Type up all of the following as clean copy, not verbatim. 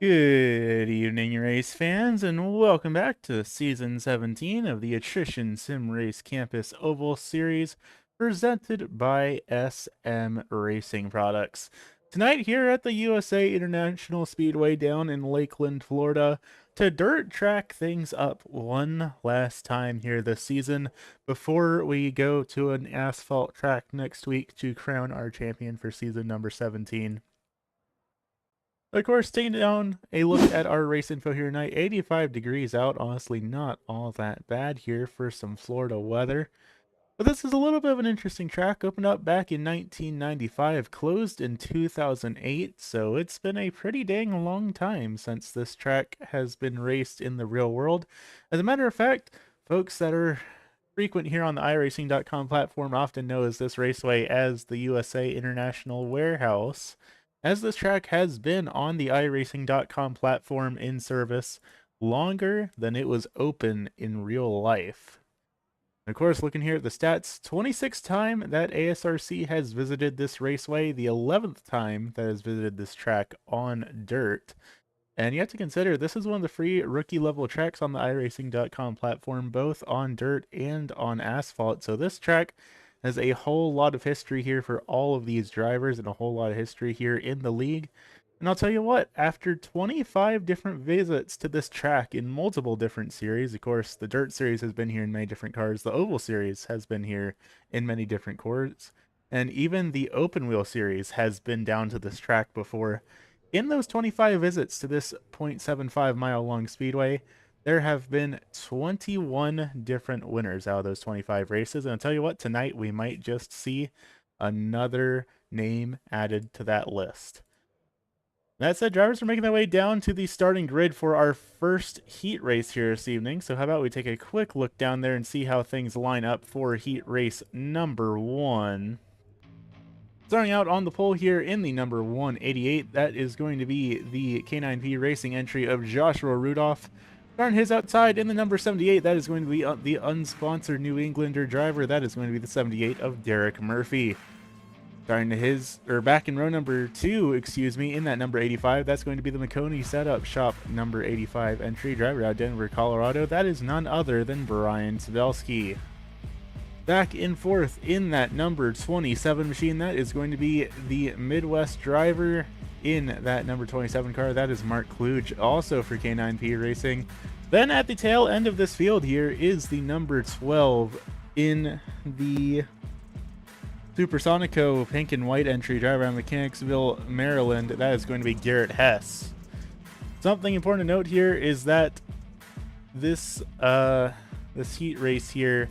Good evening, race fans, and welcome back to Season 17 of the Attrition Sim Race Campus Oval Series, presented by SM Racing Products. Tonight, here at the USA International Speedway down in Lakeland, Florida, to dirt track things up one last time here this season before we go to an asphalt track next week to crown our champion for season number 17. Of course, taking down a look at our race info here tonight. 85 degrees out. Honestly, not all that bad here for some Florida weather. But this is a little bit of an interesting track. Opened up back in 1995, closed in 2008. So it's been a pretty dang long time since this track has been raced in the real world. As a matter of fact, folks that are frequent here on the iRacing.com platform often knows this raceway as the USA International Warehouse, as this track has been on the iRacing.com platform in service longer than it was open in real life. And of course, looking here at the stats, 26th time that ASRC has visited this raceway, the 11th time that has visited this track on dirt. And you have to consider this is one of the free rookie level tracks on the iRacing.com platform, both on dirt and on asphalt. So this track has a whole lot of history here for all of these drivers and a whole lot of history here in the league. And I'll tell you what, after 25 different visits to this track in multiple different series, of course, the Dirt Series has been here in many different cars, the Oval Series has been here in many different cars, and even the Open Wheel Series has been down to this track before. In those 25 visits to this 0.75 mile long speedway, there have been 21 different winners out of those 25 races. And I'll tell you what, tonight we might just see another name added to that list. That said, drivers are making their way down to the starting grid for our first heat race here this evening. So how about we take a quick look down there and see how things line up for heat race number 1. Starting out on the pole here in the number 188, that is going to be the K9P Racing entry of Joshua Rudolph. Starting his outside in the number 78, that is going to be the unsponsored New Englander driver. That is going to be the 78 of Derek Murphy. Starting back in row number 2, in that number 85, that's going to be the McConey Setup Shop number 85 entry driver out of Denver, Colorado. That is none other than Brian Sabelski. Back in fourth in that number 27 machine, that is going to be the Midwest driver in that number 27 car. That is Mark Kluge, also for K9P Racing. Then at the tail end of this field here is the number 12 in the Supersonico pink and white entry driver out of Mechanicsville, Maryland. That is going to be Garrett Hess. Something important to note here is that this heat race here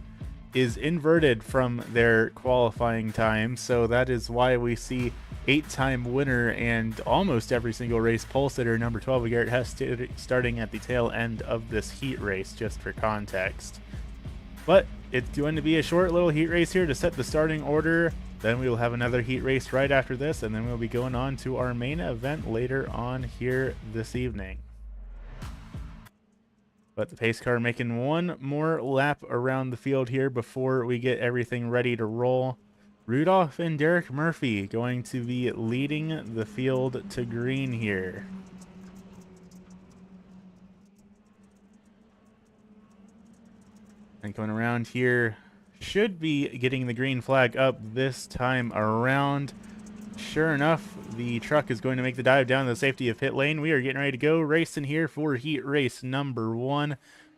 is inverted from their qualifying time, so that is why we see 8-time winner and almost every single race pole sitter number 12 Garrett Hess starting at the tail end of this heat race, just for context. But it's going to be a short little heat race here to set the starting order. Then we will have another heat race right after this, and then we'll be going on to our main event later on here this evening. But the pace car making one more lap around the field here before we get everything ready to roll. Rudolph and Derek Murphy going to be leading the field to green here. And going around here, should be getting the green flag up this time around. Sure enough, the truck is going to make the dive down to the safety of pit lane. We are getting ready to go racing here for heat race number 1.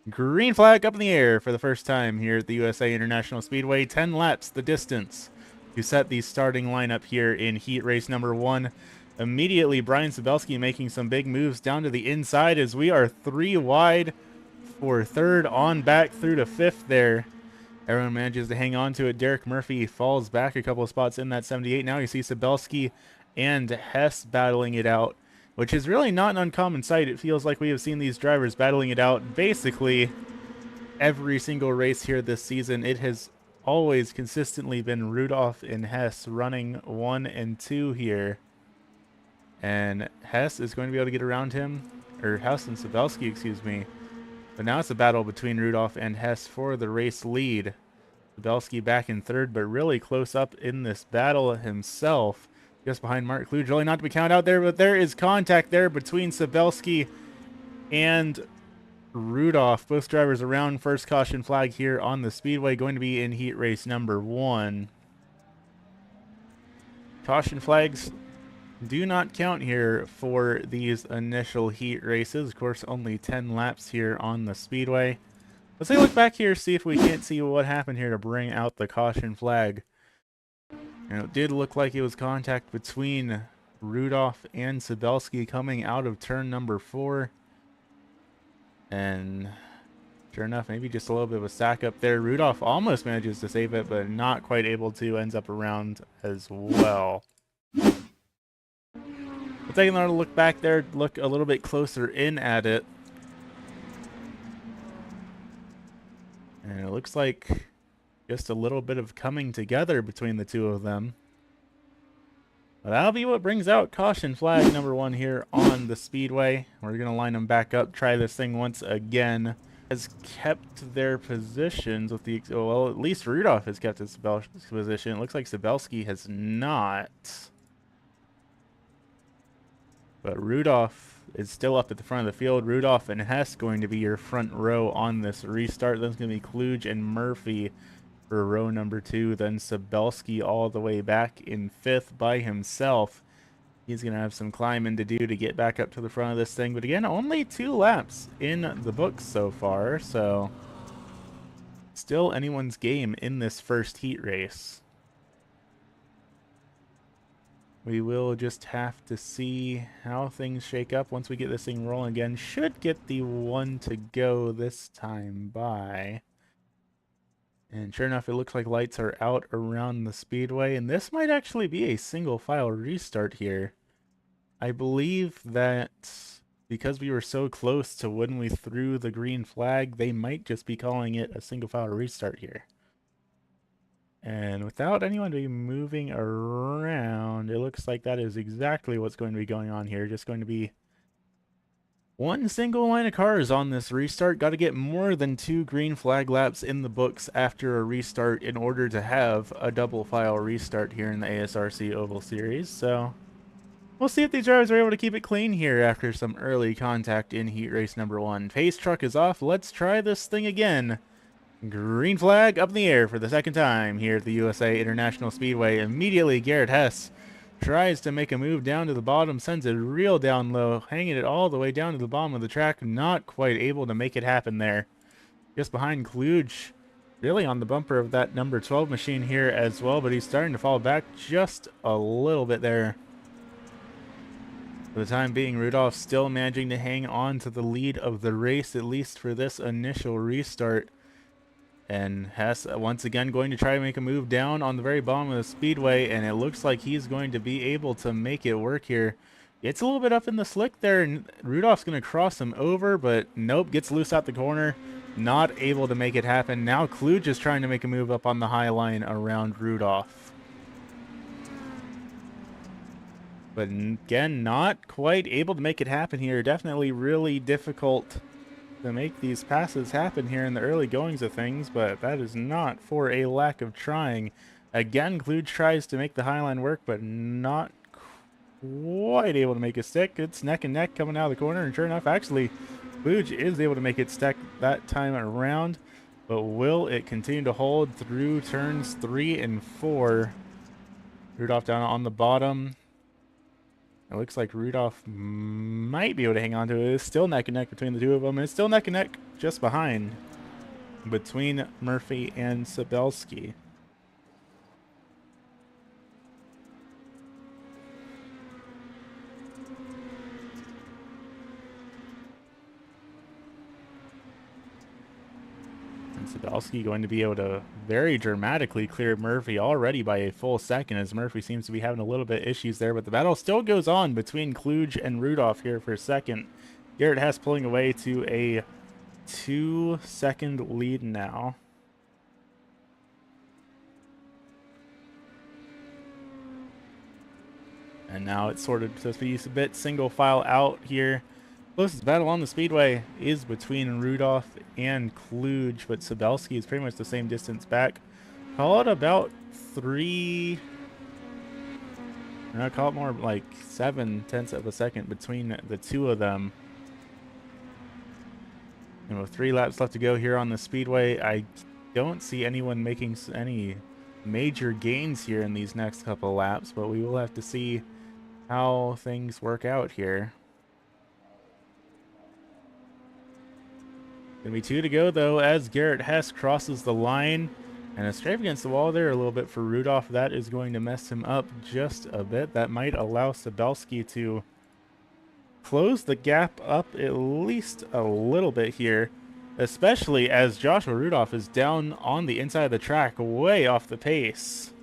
Green flag up in the air for the first time here at the USA International Speedway. 10 laps the distance to set the starting lineup here in heat race number 1. Immediately, Brian Sabelski making some big moves down to the inside as we are 3 wide for third, on back through to 5th there. Everyone manages to hang on to it. Derek Murphy falls back a couple of spots in that 78. Now you see Sabelski and Hess battling it out, which is really not an uncommon sight. It feels like we have seen these drivers battling it out basically every single race here this season. It has always consistently been Rudolph and Hess running 1 and 2 here. And Hess is going to be able to get around him, or Hess and Sabelski, excuse me. But now it's a battle between Rudolph and Hess for the race lead. Sabelski back in third, but really close up in this battle himself. just behind Mark Kluge. Really not to be counted out there, but there is contact there between Sabelski and Rudolph. Both drivers around. First caution flag here on the speedway, going to be in heat race number 1. Caution flags do not count here for these initial heat races. Of course, only 10 laps here on the speedway. Let's take a look back here, see if we can't see what happened here to bring out the caution flag. And it did look like it was contact between Rudolph and Sabelski coming out of turn number 4. And sure enough, maybe just a little bit of a stack up there. Rudolph almost manages to save it, but not quite able to. Ends up around as well. We'll take another look back there, look a little bit closer in at it. And it looks like just a little bit of coming together between the two of them. But that'll be what brings out caution flag number 1 here on the speedway. We're going to line them back up, try this thing once again. Has kept their positions with the... well, at least Rudolph has kept his position. It looks like Sabelski has not. But Rudolph is still up at the front of the field. Rudolph and Hess going to be your front row on this restart. Then it's going to be Kluge and Murphy for row number 2. Then Sabelski all the way back in 5th by himself. He's going to have some climbing to do to get back up to the front of this thing. But again, only 2 laps in the books so far. So still anyone's game in this first heat race. We will just have to see how things shake up once we get this thing rolling again. Should get the 1 to go this time by. And sure enough, it looks like lights are out around the speedway. And this might actually be a single file restart here. I believe that because we were so close to when we threw the green flag, they might just be calling it a single file restart here. And without anyone to be moving around, it looks like that is exactly what's going to be going on here. Just going to be 1 single line of cars on this restart. Got to get more than 2 green flag laps in the books after a restart in order to have a double file restart here in the ASRC Oval Series. So we'll see if these drivers are able to keep it clean here after some early contact in heat race number 1. Pace truck is off. Let's try this thing again. Green flag up in the air for the 2nd time here at the USA International Speedway. Immediately, Garrett Hess tries to make a move down to the bottom, sends it real down low, hanging it all the way down to the bottom of the track. Not quite able to make it happen there. Just behind Kluge, really on the bumper of that number 12 machine here as well, but he's starting to fall back just a little bit there. For the time being, Rudolph still managing to hang on to the lead of the race, at least for this initial restart. And Hess once again going to try to make a move down on the very bottom of the speedway, and it looks like he's going to be able to make it work here. It's a little bit up in the slick there, and Rudolph's going to cross him over, but nope, gets loose out the corner. Not able to make it happen. Now Kluge is trying to make a move up on the high line around Rudolph. But again, not quite able to make it happen here. Definitely really difficult to make these passes happen here in the early goings of things, but that is not for a lack of trying. Again, Kluge tries to make the highline work, but not quite able to make it stick. It's neck and neck coming out of the corner, and sure enough, actually, Kluge is able to make it stick that time around, but will it continue to hold through turns 3 and 4? Rudolph down on the bottom. It looks like Rudolph might be able to hang on to it. It's still neck and neck between the two of them. And it's still neck and neck just behind between Murphy and Sabelski. And Sabelski going to be able to very dramatically clear Murphy already by a full second, as Murphy seems to be having a little bit of issues there. But the battle still goes on between Kluge and Rudolph here for a second. Garrett Hess pulling away to a 2-second lead now. And now it's sort of supposed to be a bit single file out here. Closest battle on the speedway is between Rudolph and Kluge, but Sabelski is pretty much the same distance back. Call it about 3 And I call it more like 7/10 of a second between the two of them. And with 3 laps left to go here on the speedway, I don't see anyone making any major gains here in these next couple laps, but we will have to see how things work out here. Gonna be 2 to go though as Garrett Hess crosses the line, and a strafe against the wall there a little bit for Rudolph. That is going to mess him up just a bit. That might allow Sabelski to close the gap up at least a little bit here, especially as Joshua Rudolph is down on the inside of the track, way off the pace.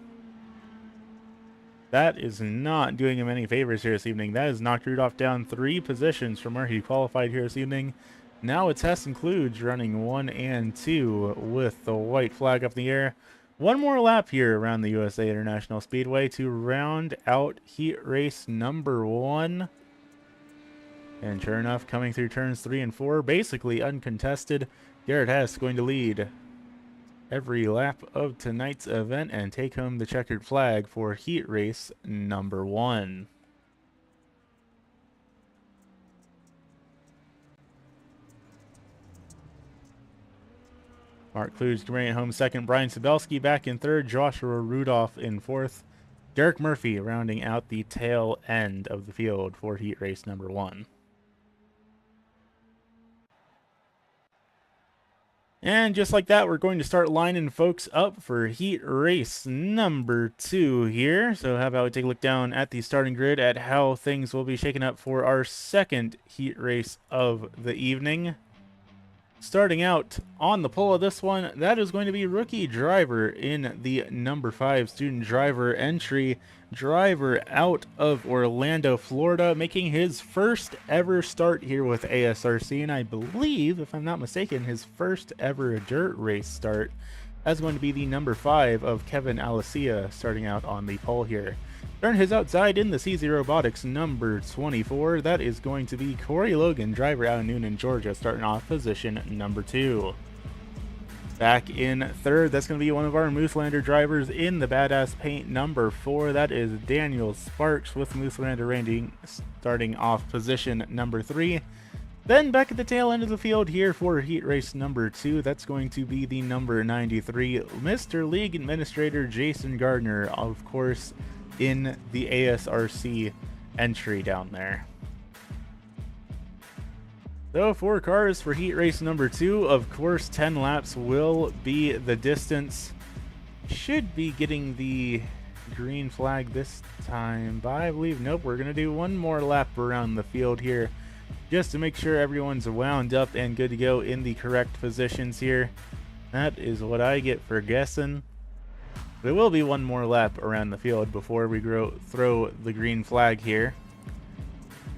That is not doing him any favors here this evening. That has knocked Rudolph down 3 positions from where he qualified here this evening. Now it's Hess and Kluge running 1 and 2 with the white flag up in the air. One more lap here around the USA International Speedway to round out heat race number 1. And sure enough, coming through turns 3 and 4, basically uncontested, Garrett Hess going to lead every lap of tonight's event and take home the checkered flag for heat race number 1. Mark Kluge bringing it home second, Brian Sabelski back in third, Joshua Rudolph in fourth, Derek Murphy rounding out the tail end of the field for heat race number 1. And just like that, we're going to start lining folks up for heat race number 2 here. So how about we take a look down at the starting grid at how things will be shaken up for our second heat race of the evening. Starting out on the pole of this one, that is going to be rookie driver in the number 5 student driver entry. Driver out of Orlando, Florida, making his first ever start here with ASRC, and I believe, if I'm not mistaken, his first ever dirt race start. That's going to be the number 5 of Kevin Alicia starting out on the pole here. Turn his outside in the CZ Robotics number 24. That is going to be Corey Logan, driver out of Noonan, Georgia, starting off position number 2. Back in third, that's going to be one of our Mooselander drivers in the Badass Paint number 4. That is Daniel Sparks with Mooselander Randy starting off position number 3. Then back at the tail end of the field here for heat race number 2, that's going to be the number 93, Mr. League Administrator Jason Gardner, of course, in the ASRC entry down there. So 4 cars for heat race number 2. Of course, 10 laps will be the distance. Should be getting the green flag this time, but I believe, nope, we're going to do one more lap around the field here just to make sure everyone's wound up and good to go in the correct positions here. That is what I get for guessing. There will be one more lap around the field before we throw the green flag here.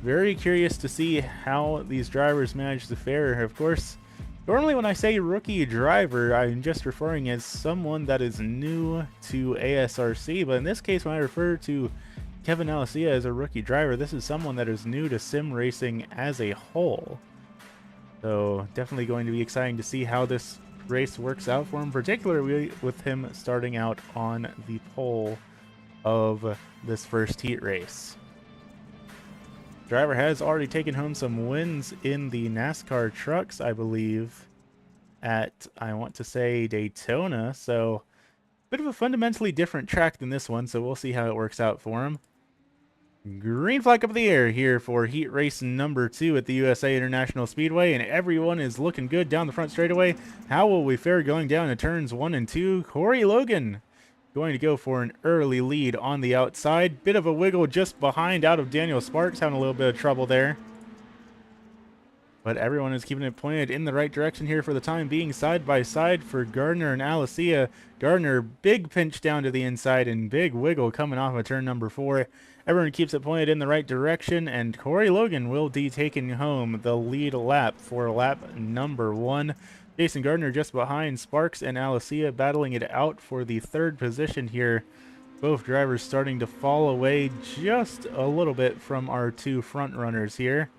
Very curious to see how these drivers manage to fare. Of course, normally when I say rookie driver, I'm just referring as someone that is new to ASRC, but in this case, when I refer to Kevin Alicia as a rookie driver, this is someone that is new to sim racing as a whole. So definitely going to be exciting to see how this race works out for him, particularly with him starting out on the pole of this first heat race. Driver has already taken home some wins in the NASCAR trucks, I believe, at, I want to say, Daytona, so bit of a fundamentally different track than this one, so we'll see how it works out for him. Green flag up in the air here for heat race number 2 at the USA International Speedway, and everyone is looking good down the front straightaway. How will we fare going down to turns 1 and 2? Corey Logan going to go for an early lead on the outside. Bit of a wiggle just behind out of Daniel Sparks, having a little bit of trouble there. But everyone is keeping it pointed in the right direction here for the time being, side by side for Gardner and Alicia. Gardner, big pinch down to the inside and big wiggle coming off of turn number 4. Everyone keeps it pointed in the right direction, and Corey Logan will be taking home the lead lap for lap number 1. Jason Gardner just behind Sparks and Alicia, battling it out for the 3rd position here. Both drivers starting to fall away just a little bit from our 2 front runners here.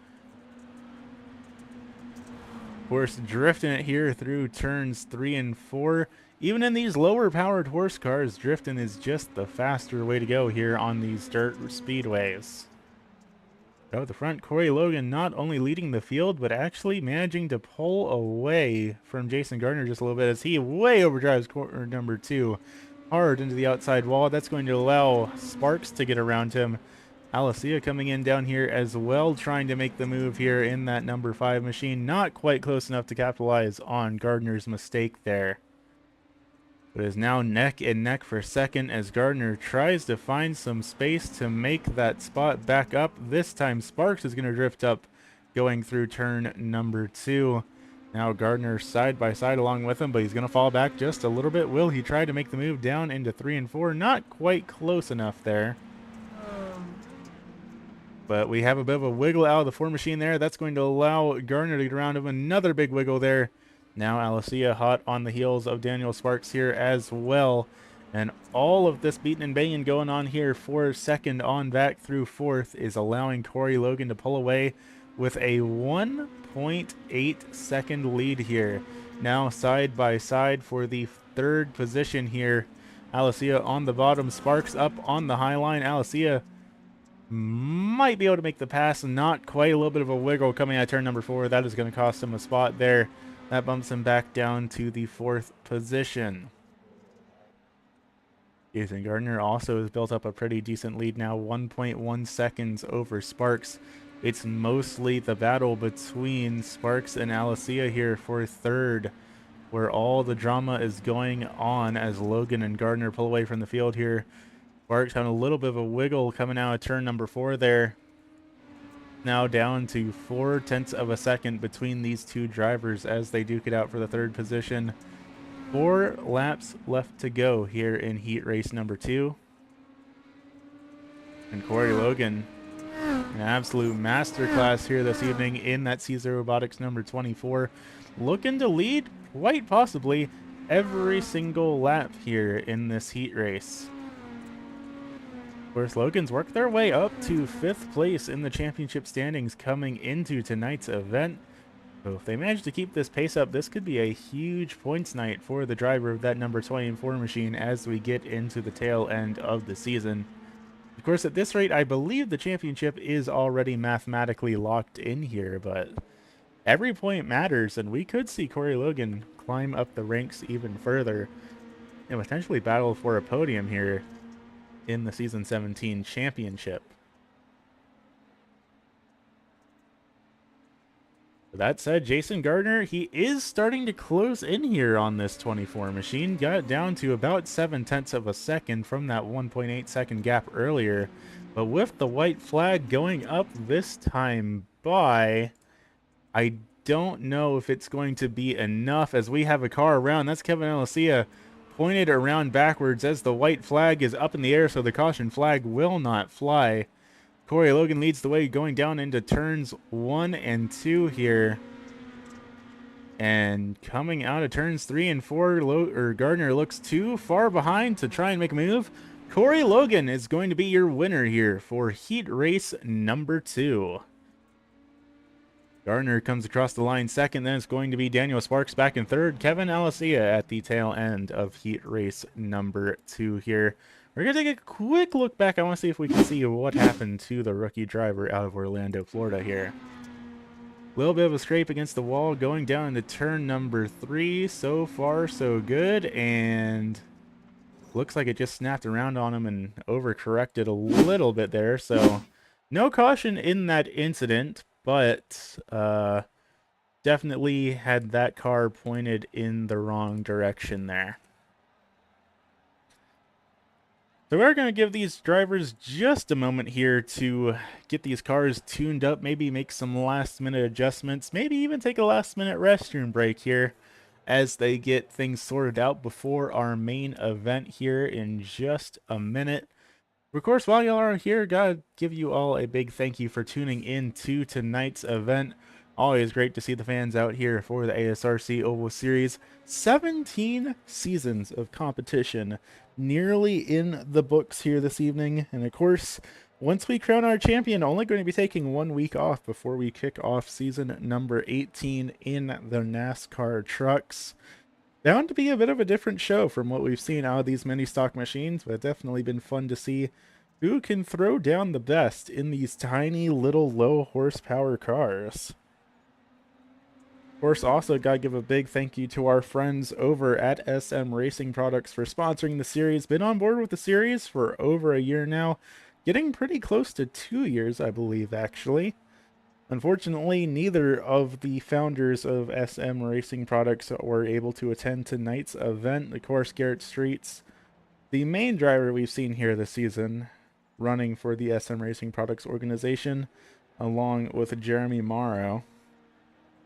Of course, drifting it here through turns 3 and 4 Even in these lower powered horse cars, drifting is just the faster way to go here on these dirt speedways. Out the front, Corey Logan not only leading the field, but actually managing to pull away from Jason Gardner just a little bit as he way overdrives corner number 2 hard into the outside wall. That's going to allow Sparks to get around him. Alicia coming in down here as well, trying to make the move here in that number 5 machine. Not quite close enough to capitalize on Gardner's mistake there. But is now neck and neck for second as Gardner tries to find some space to make that spot back up. This time Sparks is going to drift up going through turn number 2. Now Gardner side by side along with him, but he's going to fall back just a little bit. Will he try to make the move down into 3 and 4? Not quite close enough there. But we have a bit of a wiggle out of the 4 machine there. That's going to allow Gardner to get around him. Another big wiggle there. Now Alicia hot on the heels of Daniel Sparks here as well. And all of this beating and banging going on here for second on back through 4th is allowing Corey Logan to pull away with a 1.8 second lead here. Now side by side for the 3rd position here. Alicia on the bottom, Sparks up on the high line. Alicia might be able to make the pass, not quite. A little bit of a wiggle coming out of turn number 4. That is going to cost him a spot there. That bumps him back down to the 4th position. Jason Gardner also has built up a pretty decent lead now, 1.1 seconds over Sparks. It's mostly the battle between Sparks and Alicia here for 3rd, where all the drama is going on as Logan and Gardner pull away from the field here. Sparks having a little bit of a wiggle coming out of turn number 4 there. Now down to 0.4 of a second between these 2 drivers as they duke it out for the 3rd position. 4 laps left to go here in heat race number 2. And Corey Logan, an absolute masterclass here this evening in that Caesar Robotics number 24. Looking to lead, quite possibly, every single lap here in this heat race. Of course, Logan's worked their way up to 5th place in the championship standings coming into tonight's event. So if they manage to keep this pace up, this could be a huge points night for the driver of that number 24 machine as we get into the tail end of the season. Of course, at this rate, I believe the championship is already mathematically locked in here, but every point matters, and we could see Corey Logan climb up the ranks even further and potentially battle for a podium here in the Season 17 championship. That said, Jason Gardner, he is starting to close in here on this 24 machine. Got it down to about 0.7 of a second from that 1.8 second gap earlier. But with the white flag going up this time by, I don't know if it's going to be enough as we have a car around. That's Kevin Alicia pointed around backwards as the white flag is up in the air, so the caution flag will not fly. Corey Logan leads the way going down into turns 1 and 2 here. And coming out of turns 3 and 4, Gardner looks too far behind to try and make a move. Corey Logan is going to be your winner here for heat race number 2. Gardner comes across the line second, then it's going to be Daniel Sparks back in 3rd. Kevin Alicia at the tail end of heat race number 2 here. We're going to take a quick look back. I want to see if we can see what happened to the rookie driver out of Orlando, Florida here. A little bit of a scrape against the wall going down into turn number 3. So far, so good. And looks like it just snapped around on him and overcorrected a little bit there. So no caution in that incident, but definitely had that car pointed in the wrong direction there. So we're going to give these drivers just a moment here to get these cars tuned up, maybe make some last-minute adjustments, maybe even take a last-minute restroom break here as they get things sorted out before our main event here in just a minute. Of course, while y'all are here, gotta give you all a big thank you for tuning in to tonight's event. Always great to see the fans out here for the ASRC Oval Series. 17 seasons of competition nearly in the books here this evening. And of course, once we crown our champion, only going to be taking 1 week off before we kick off season number 18 in the NASCAR trucks. Bound to be a bit of a different show from what we've seen out of these mini stock machines, but definitely been fun to see who can throw down the best in these tiny little low horsepower cars. Of course, also got to give a big thank you to our friends over at SM Racing Products for sponsoring the series. Been on board with the series for over a year now, getting pretty close to 2 years, I believe, actually. Unfortunately, neither of the founders of SM Racing Products were able to attend tonight's event. Of course, Garrett Streets, the main driver we've seen here this season, running for the SM Racing Products organization, along with Jeremy Morrow.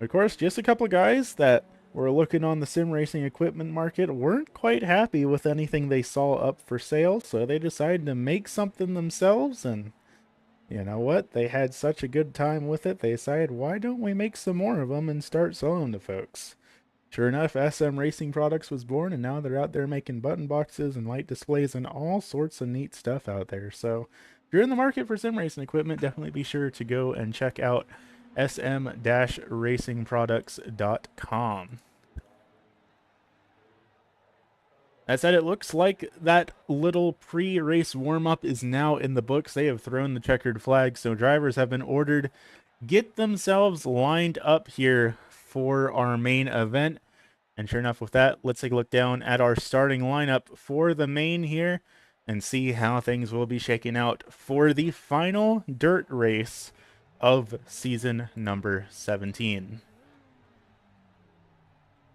Of course, just a couple guys that were looking on the sim racing equipment market, weren't quite happy with anything they saw up for sale, so they decided to make something themselves, and you know what? They had such a good time with it, they decided, why don't we make some more of them and start selling to folks? Sure enough, SM Racing Products was born, and now they're out there making button boxes and light displays and all sorts of neat stuff out there. So if you're in the market for sim racing equipment, definitely be sure to go and check out sm-racingproducts.com. That said, it looks like that little pre-race warm-up is now in the books. They have thrown the checkered flag, so drivers have been ordered get themselves lined up here for our main event. And sure enough, with that, let's take a look down at our starting lineup for the main here and see how things will be shaking out for the final dirt race of season number 17.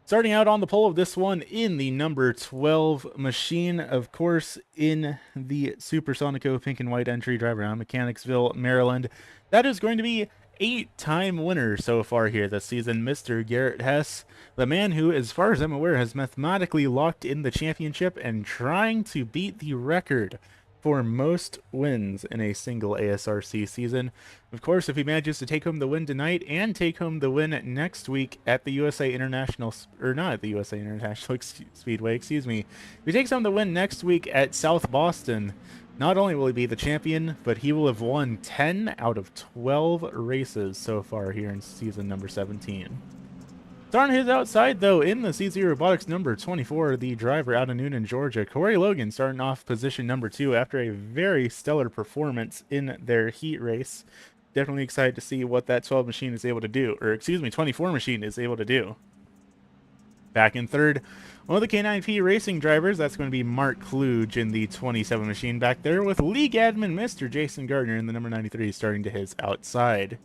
Starting out on the pole of this one in the number 12 machine, of course, in the Supersonico pink and white entry, driver out of Mechanicsville, Maryland. That is going to be 8-time winner so far here this season, Mr. Garrett Hess, the man who, as far as I'm aware, has mathematically locked in the championship and trying to beat the record for most wins in a single ASRC season. Of course, if he manages to take home the win tonight and take home the win next week at the USA International, or not at the USA International Speedway, excuse me. If he takes home the win next week at South Boston, not only will he be the champion, but he will have won 10 out of 12 races so far here in season number 17. Starting his outside, though, in the CZ Robotics number 24, the driver out of Noonan, Georgia, Corey Logan, starting off position number 2 after a very stellar performance in their heat race. Definitely excited to see what that 12 machine is able to do, or excuse me, 24 machine is able to do. Back in third, one of the K9P racing drivers, that's going to be Mark Kluge in the 27 machine back there, with league admin Mr. Jason Gardner in the number 93 starting to his outside.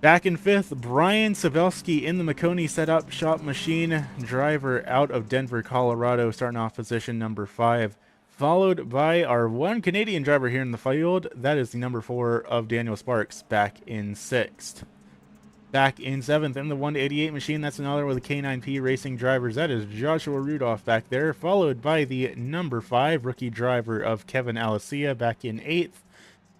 Back in fifth, Brian Sabelski in the Makoni setup shop machine, driver out of Denver, Colorado, starting off position number 5, followed by our one Canadian driver here in the field. That is the number 4 of Daniel Sparks, back in 6th. Back in 7th in the 188 machine, that's another with the K9P racing drivers. That is Joshua Rudolph back there, followed by the number 5 rookie driver of Kevin Alicia, back in 8th.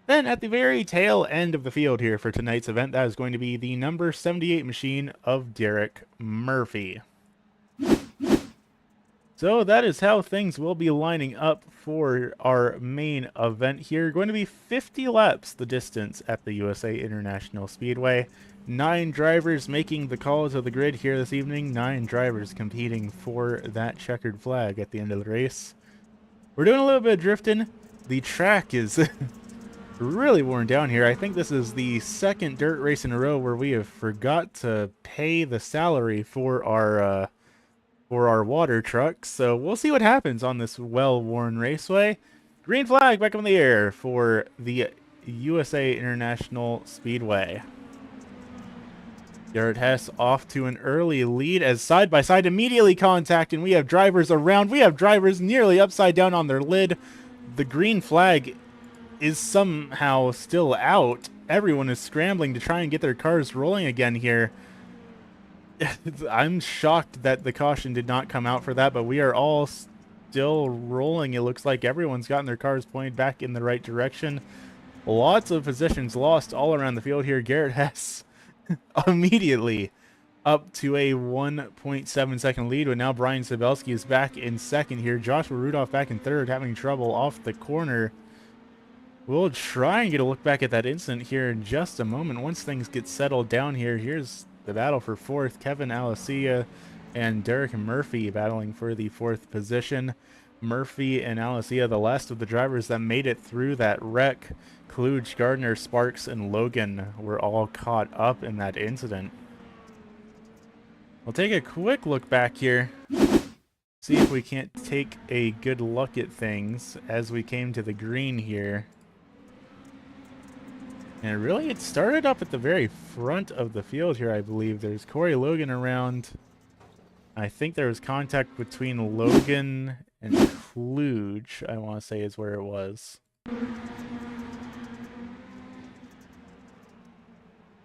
Then at the very tail end of the field here for tonight's event, that is going to be the number 78 machine of Derek Murphy. So that is how things will be lining up for our main event here. Going to be 50 laps the distance at the USA International Speedway. 9 drivers making the call to the grid here this evening. 9 drivers competing for that checkered flag at the end of the race. We're doing a little bit of drifting. The track is really worn down here. I think this is the second dirt race in a row where we have forgot to pay the salary for our water trucks. So we'll see what happens on this well-worn raceway. Green flag back up in the air for the USA International Speedway. Garrett Hess off to an early lead as side-by-side immediately contact, and we have drivers around. We have drivers nearly upside down on their lid. The green flag is somehow still out. Everyone is scrambling to try and get their cars rolling again here. I'm shocked that the caution did not come out for that, but we are all still rolling. It looks like everyone's gotten their cars pointed back in the right direction. Lots of positions lost all around the field here. Garrett Hess immediately up to a 1.7 second lead, but now Brian Sabelski is back in second here. Joshua Rudolph back in third, having trouble off the corner. We'll try and get a look back at that incident here in just a moment. Once things get settled down here, here's the battle for fourth. Kevin Alicia and Derek Murphy battling for the 4th position. Murphy and Alicia, the last of the drivers that made it through that wreck. Kluge, Gardner, Sparks, and Logan were all caught up in that incident. We'll take a quick look back here. See if we can't take a good look at things as we came to the green here. And really, it started up at the very front of the field here, I believe. There's Corey Logan around. I think there was contact between Logan and Kluge, I want to say is where it was.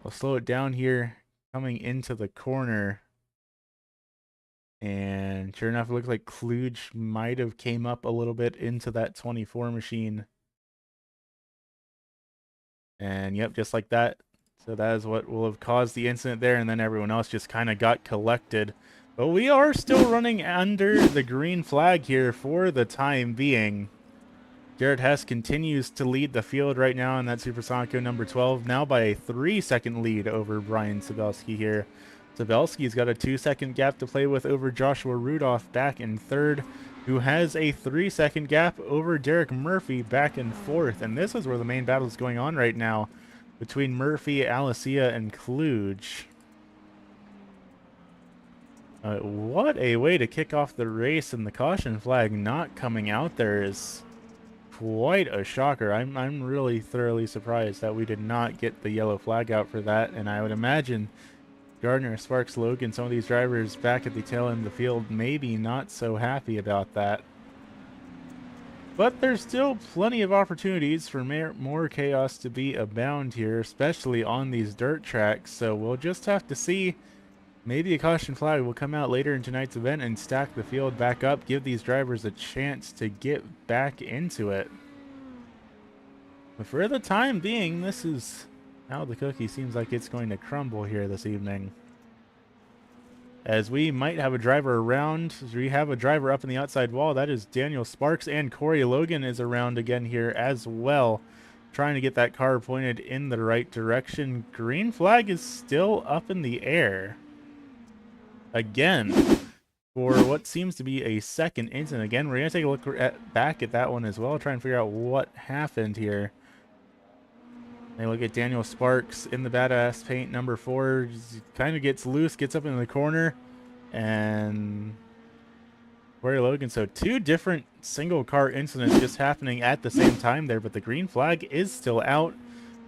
I'll slow it down here, coming into the corner. And sure enough, it looked like Kluge might have came up a little bit into that 24 machine. And yep, just like that. So that is what will have caused the incident there, and then everyone else just kind of got collected. But we are still running under the green flag here for the time being. Garrett Hess continues to lead the field right now in that Supersonico number 12, now by a 3-second lead over Brian Sabelski here. Sabelski's got a 2-second gap to play with over Joshua Rudolph back in 3rd, who has a 3-second gap over Derek Murphy back in 4th. And this is where the main battle is going on right now between Murphy, Alicia, and Kluge. What a way to kick off the race, and the caution flag not coming out there is quite a shocker. I'm really thoroughly surprised that we did not get the yellow flag out for that, and I would imagine Gardner, Sparks, Logan, some of these drivers back at the tail end of the field maybe not so happy about that. But there's still plenty of opportunities for more chaos to be abound here, especially on these dirt tracks, so we'll just have to see. Maybe a caution flag will come out later in tonight's event and stack the field back up, give these drivers a chance to get back into it. But for the time being, this is how the cookie seems like it's going to crumble here this evening. As we might have a driver around, we have a driver up in the outside wall. That is Daniel Sparks, and Corey Logan is around again here as well, trying to get that car pointed in the right direction. Green flag is still up in the air again for what seems to be a second incident. Again, we're going to take a look back at that one as well, try and figure out what happened here. They look at Daniel Sparks in the badass paint, number 4, kind of gets loose, gets up in the corner, and Corey Logan. So 2 different single car incidents just happening at the same time there, but the green flag is still out.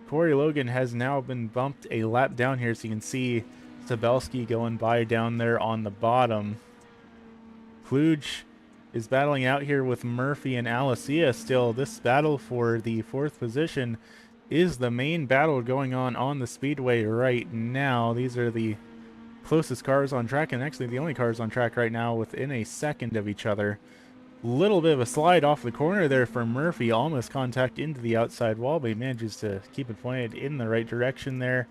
Corey Logan has now been bumped a lap down here, so you can see Sabelski going by down there on the bottom. Kluge is battling out here with Murphy and Alicia still. This battle for the 4th position is the main battle going on the speedway right now. These are the closest cars on track, and actually the only cars on track right now within a second of each other. Little bit of a slide off the corner there for Murphy, almost contact into the outside wall, but he manages to keep it pointed in the right direction there.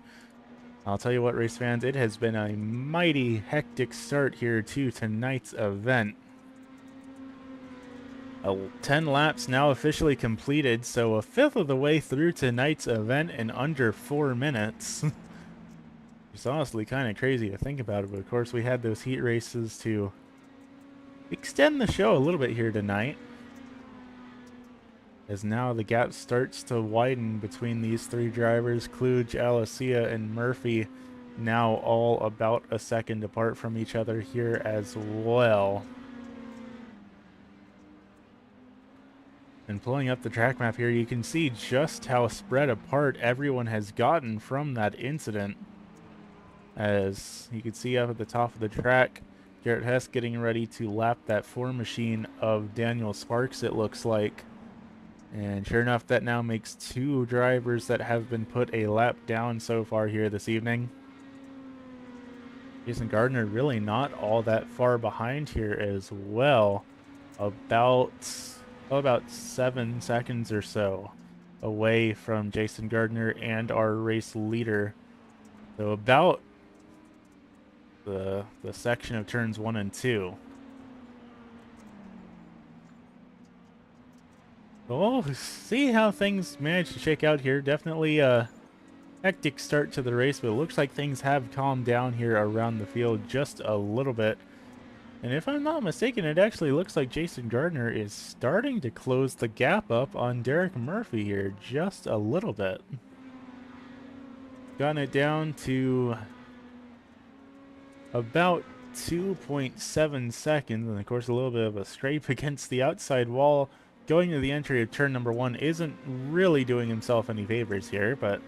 I'll tell you what, race fans, it has been a mighty hectic start here to tonight's event. 10 laps now officially completed, so 1/5 of the way through tonight's event in under 4 minutes. It's honestly kind of crazy to think about it, but of course we had those heat races to extend the show a little bit here tonight, as now the gap starts to widen between these 3 drivers. Kluge, Alicia, and Murphy now all about a second apart from each other here as well. And pulling up the track map here, you can see just how spread apart everyone has gotten from that incident. As you can see up at the top of the track, Garrett Hess getting ready to lap that 4 machine of Daniel Sparks, it looks like. And sure enough, that now makes 2 drivers that have been put a lap down so far here this evening. Jason Gardner really not all that far behind here as well. About 7 seconds or so away from Jason Gardner and our race leader. So about the section of turns 1 and 2. We'll see how things manage to shake out here. Definitely a hectic start to the race, but it looks like things have calmed down here around the field just a little bit. And if I'm not mistaken, it actually looks like Jason Gardner is starting to close the gap up on Derek Murphy here just a little bit. Gotten it down to about 2.7 seconds, and of course a little bit of a scrape against the outside wall. Going to the entry of turn number 1 isn't really doing himself any favors here, but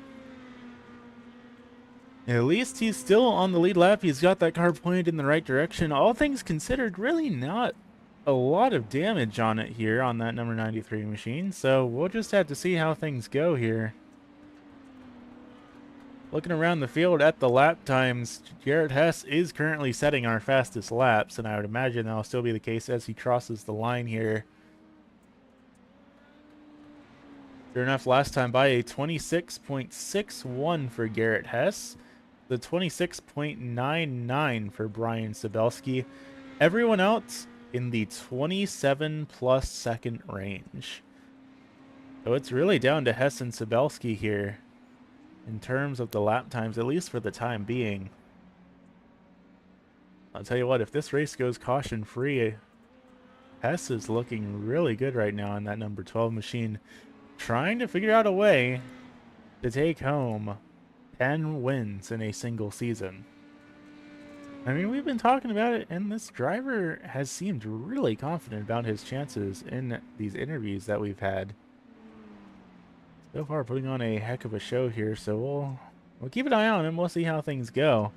at least he's still on the lead lap. He's got that car pointed in the right direction. All things considered, really not a lot of damage on it here on that number 93 machine, so we'll just have to see how things go here. Looking around the field at the lap times, Garrett Hess is currently setting our fastest laps, and I would imagine that'll still be the case as he crosses the line here. Sure enough, last time by a 26.61 for Garrett Hess, the 26.99 for Brian Sabelski. Everyone else in the 27 plus second range. So it's really down to Hess and Sabelski here in terms of the lap times, at least for the time being. I'll tell you what, if this race goes caution free, Hess is looking really good right now in that number 12 machine, trying to figure out a way to take home 10 wins in a single season. I mean, we've been talking about it, and this driver has seemed really confident about his chances in these interviews that we've had. So far, putting on a heck of a show here, so we'll keep an eye on him. We'll see how things go.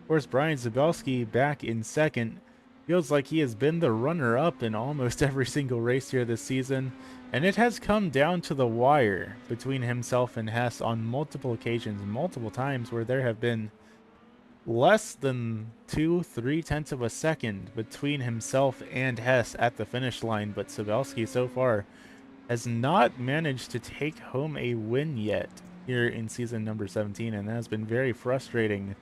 Of course, Brian Zabelski back in second. Feels like he has been the runner-up in almost every single race here this season, and it has come down to the wire between himself and Hess on multiple occasions, multiple times where there have been less than 2-3 tenths of a second between himself and Hess at the finish line, but Zabelski so far has not managed to take home a win yet here in season number 17, and that has been very frustrating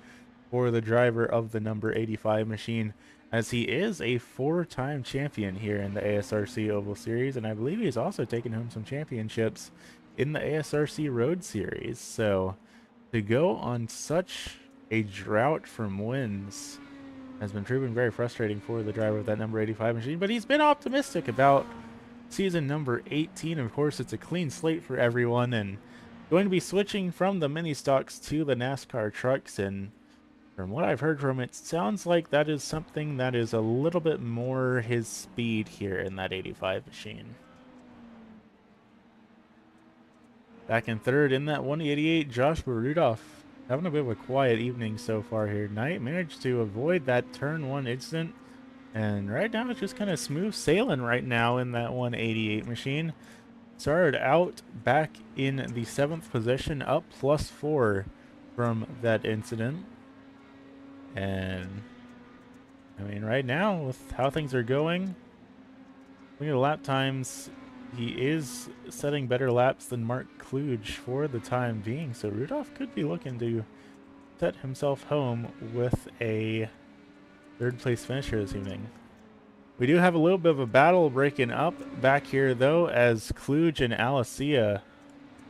for the driver of the number 85 machine, as he is a 4-time champion here in the ASRC Oval Series, and I believe he's also taken home some championships in the ASRC Road Series. So to go on such a drought from wins has been proving very frustrating for the driver of that number 85 machine, but he's been optimistic about season number 18. Of course, it's a clean slate for everyone, and going to be switching from the mini stocks to the NASCAR trucks, and from what I've heard from it, sounds like that is something that is a little bit more his speed here in that 85 machine. Back in third in that 188, Joshua Rudolph having a bit of a quiet evening so far here tonight. Managed to avoid that turn 1 incident, and right now it's just kind of smooth sailing right now in that 188 machine. Started out back in the 7th position, up +4 from that incident. And I mean, right now with how things are going, looking at lap times, he is setting better laps than Mark Kluge for the time being. So Rudolph could be looking to set himself home with a 3rd place finish here this evening. We do have a little bit of a battle breaking up back here though, as Kluge and Alicia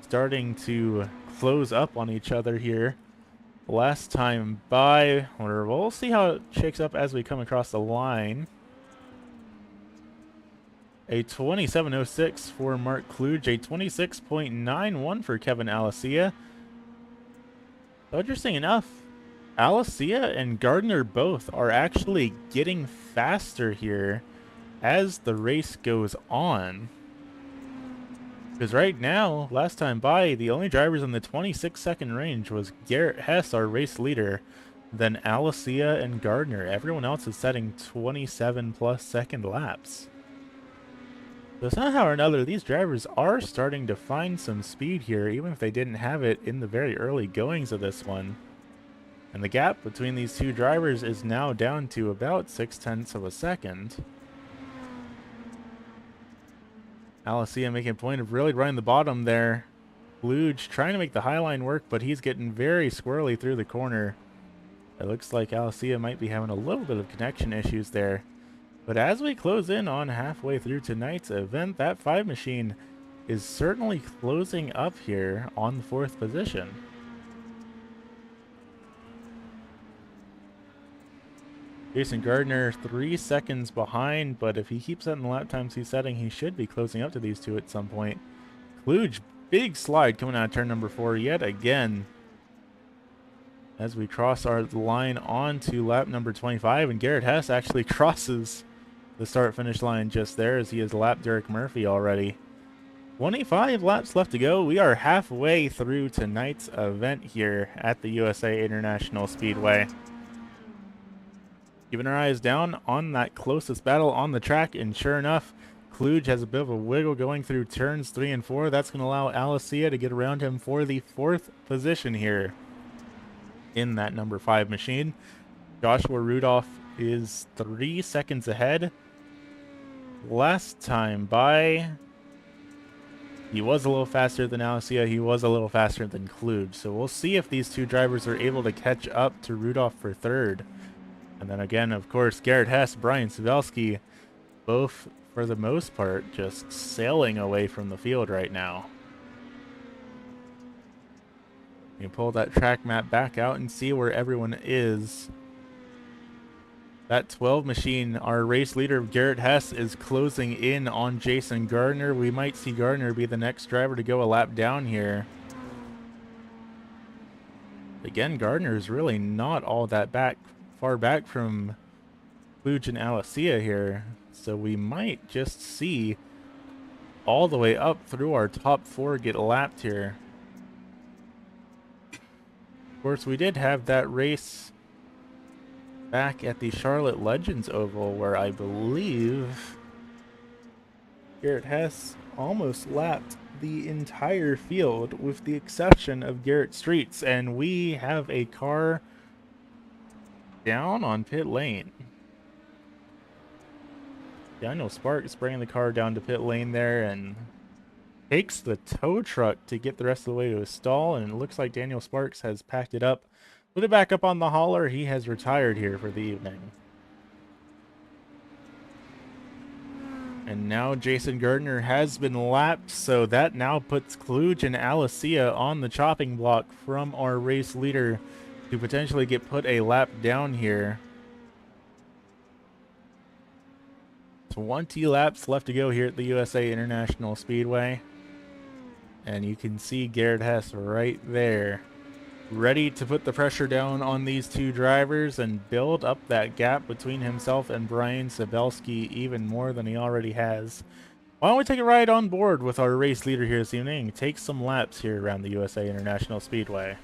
starting to close up on each other here. Last time by, we'll see how it shakes up as we come across the line. A 27.06 for Mark Kluge, a 26.91 for Kevin Alicia. So interesting enough, Alicia and Gardner both are actually getting faster here as the race goes on. Because right now, last time by, the only drivers in the 26-second range was Garrett Hess, our race leader, then Alicia and Gardner. Everyone else is setting 27+ second laps. So somehow or another, these drivers are starting to find some speed here, even if they didn't have it in the very early goings of this one. And the gap between these two drivers is now down to about 0.6 of a second. Alicia making a point of really running the bottom there. Kluge trying to make the high line work, but he's getting very squirrely through the corner. It looks like Alicia might be having a little bit of connection issues there. But as we close in on halfway through tonight's event, that 5 machine is certainly closing up here on the 4th position. Jason Gardner 3 seconds behind, but if he keeps setting the lap times he's setting, he should be closing up to these two at some point. Kluge, big slide coming out of turn number 4 yet again. As we cross our line onto lap number 25, and Garrett Hess actually crosses the start-finish line just there as he has lapped Derek Murphy already. 25 laps left to go. We are halfway through tonight's event here at the USA International Speedway. Keeping our eyes down on that closest battle on the track, and sure enough, Kluge has a bit of a wiggle going through turns 3 and 4. That's going to allow Alicia to get around him for the 4th position here in that number 5 machine. Joshua Rudolph is 3 seconds ahead. Last time by, he was a little faster than Alicia. He was a little faster than Kluge. So we'll see if these two drivers are able to catch up to Rudolph for 3rd. And then again, of course, Garrett Hess, Brian Sabelski, both for the most part just sailing away from the field right now. You pull that track map back out and see where everyone is. That 12 machine, our race leader Garrett Hess, is closing in on Jason Gardner. We might see Gardner be the next driver to go a lap down here. Again, Gardner is really not all that far back from Kluge and Alicia here. So we might just see all the way up through our top 4 get lapped here. Of course, we did have that race back at the Charlotte Legends Oval where I believe Garrett Hess almost lapped the entire field with the exception of Garrett Streets, and we have a car down on pit lane. Daniel Sparks bringing the car down to pit lane there and takes the tow truck to get the rest of the way to a stall, and it looks like Daniel Sparks has packed it up, put it back up on the hauler. He has retired here for the evening. And now Jason Gardner has been lapped, so that now puts Kluge and Alicia on the chopping block from our race leader to potentially get put a lap down here. 20 laps left to go here at the USA International Speedway. And you can see Garrett Hess right there, ready to put the pressure down on these two drivers and build up that gap between himself and Brian Sabelski even more than he already has. Why don't we take a ride on board with our race leader here this evening and take some laps here around the USA International Speedway.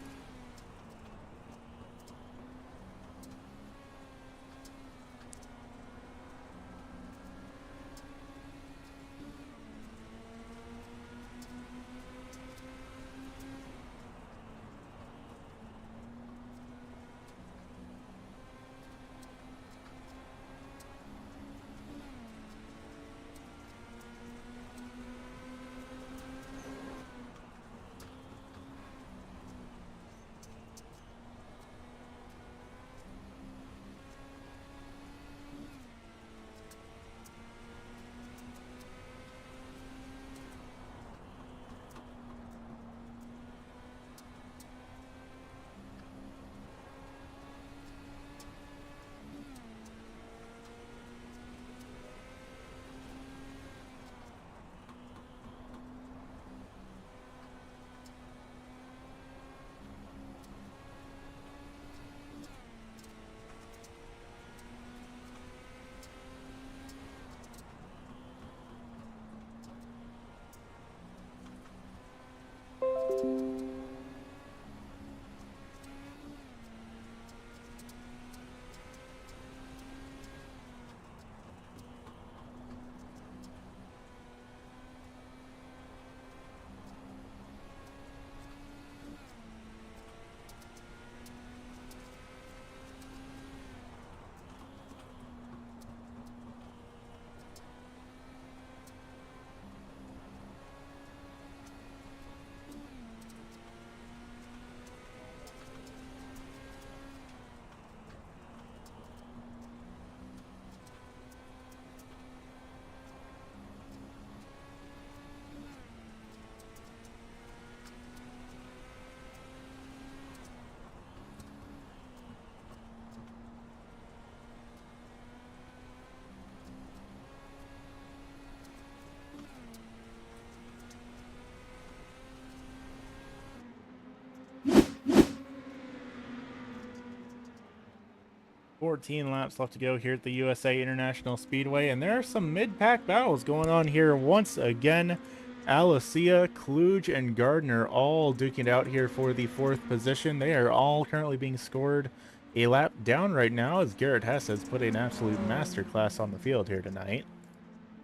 14 laps left to go here at the USA International Speedway, and there are some mid-pack battles going on here once again. Alicia, Kluge, and Gardner all duking it out here for the 4th position. They are all currently being scored a lap down right now, as Garrett Hess has put an absolute masterclass on the field here tonight.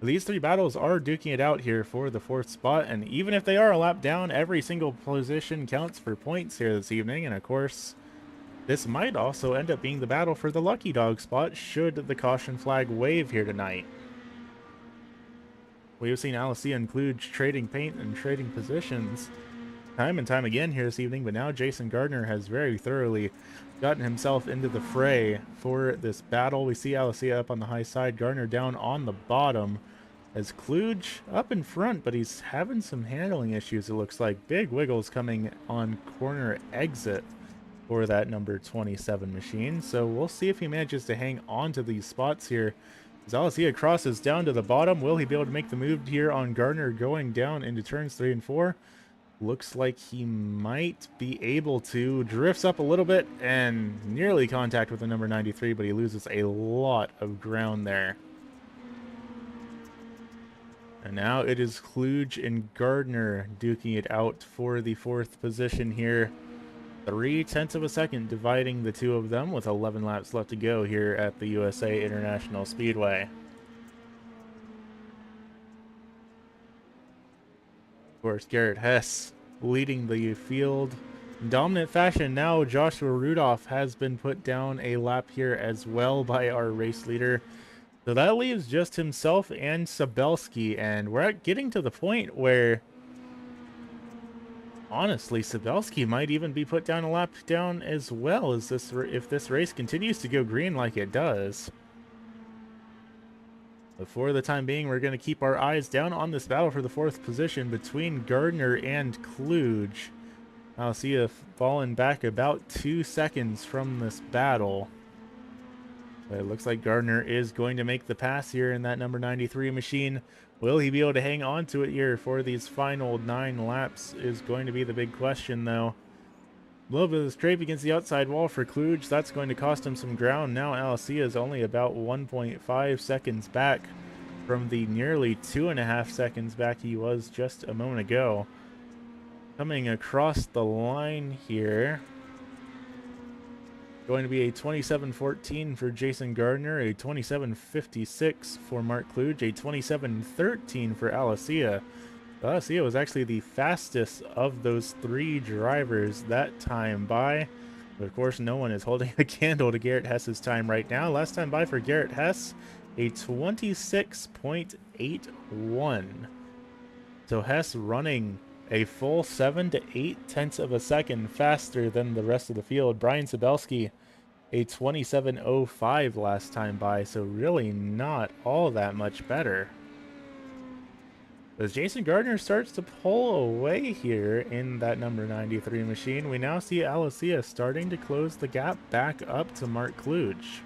These 3 battles are duking it out here for the 4th spot, and even if they are a lap down, every single position counts for points here this evening, and of course, this might also end up being the battle for the lucky dog spot should the caution flag wave here tonight. We have seen Alicia and Kluge trading paint and trading positions time and time again here this evening, but now Jason Gardner has very thoroughly gotten himself into the fray for this battle. We see Alicia up on the high side, Gardner down on the bottom, as Kluge up in front, but he's having some handling issues, it looks like. Big wiggles coming on corner exit for that number 27 machine, so we'll see if he manages to hang on to these spots here. As Alicia crosses down to the bottom, will he be able to make the move here on Gardner going down into turns 3 and 4? Looks like he might be able to. Drifts up a little bit and nearly contact with the number 93, but he loses a lot of ground there. And now it is Kluge and Gardner duking it out for the 4th position here. 0.3 of a second dividing the two of them, with 11 laps left to go here at the USA International Speedway. Of course, Garrett Hess leading the field in dominant fashion. Now Joshua Rudolph has been put down a lap here as well by our race leader. So that leaves just himself and Sabelski, and we're getting to the point where honestly, Sabelski might even be put down a lap down as well as if this race continues to go green like it does. But for the time being, we're going to keep our eyes down on this battle for the 4th position between Gardner and Kluge. Alicia fallen back about 2 seconds from this battle. But it looks like Gardner is going to make the pass here in that number 93 machine. Will he be able to hang on to it here for these final 9 laps is going to be the big question, though. A little bit of scrape against the outside wall for Kluge. That's going to cost him some ground. Now Alicia is only about 1.5 seconds back from the nearly 2.5 seconds back he was just a moment ago. Coming across the line here, going to be a 27.14 for Jason Gardner, a 27.56 for Mark Kluge, a 27.13 for Alicia. Alicia was actually the fastest of those 3 drivers that time by. But of course, no one is holding a candle to Garrett Hess's time right now. Last time by for Garrett Hess, a 26.81. So Hess running a full 7 to 8 tenths of a second faster than the rest of the field. Brian Sabelski, a 27.05 last time by, so really not all that much better. As Jason Gardner starts to pull away here in that number 93 machine, we now see Alicia starting to close the gap back up to Mark Kluge.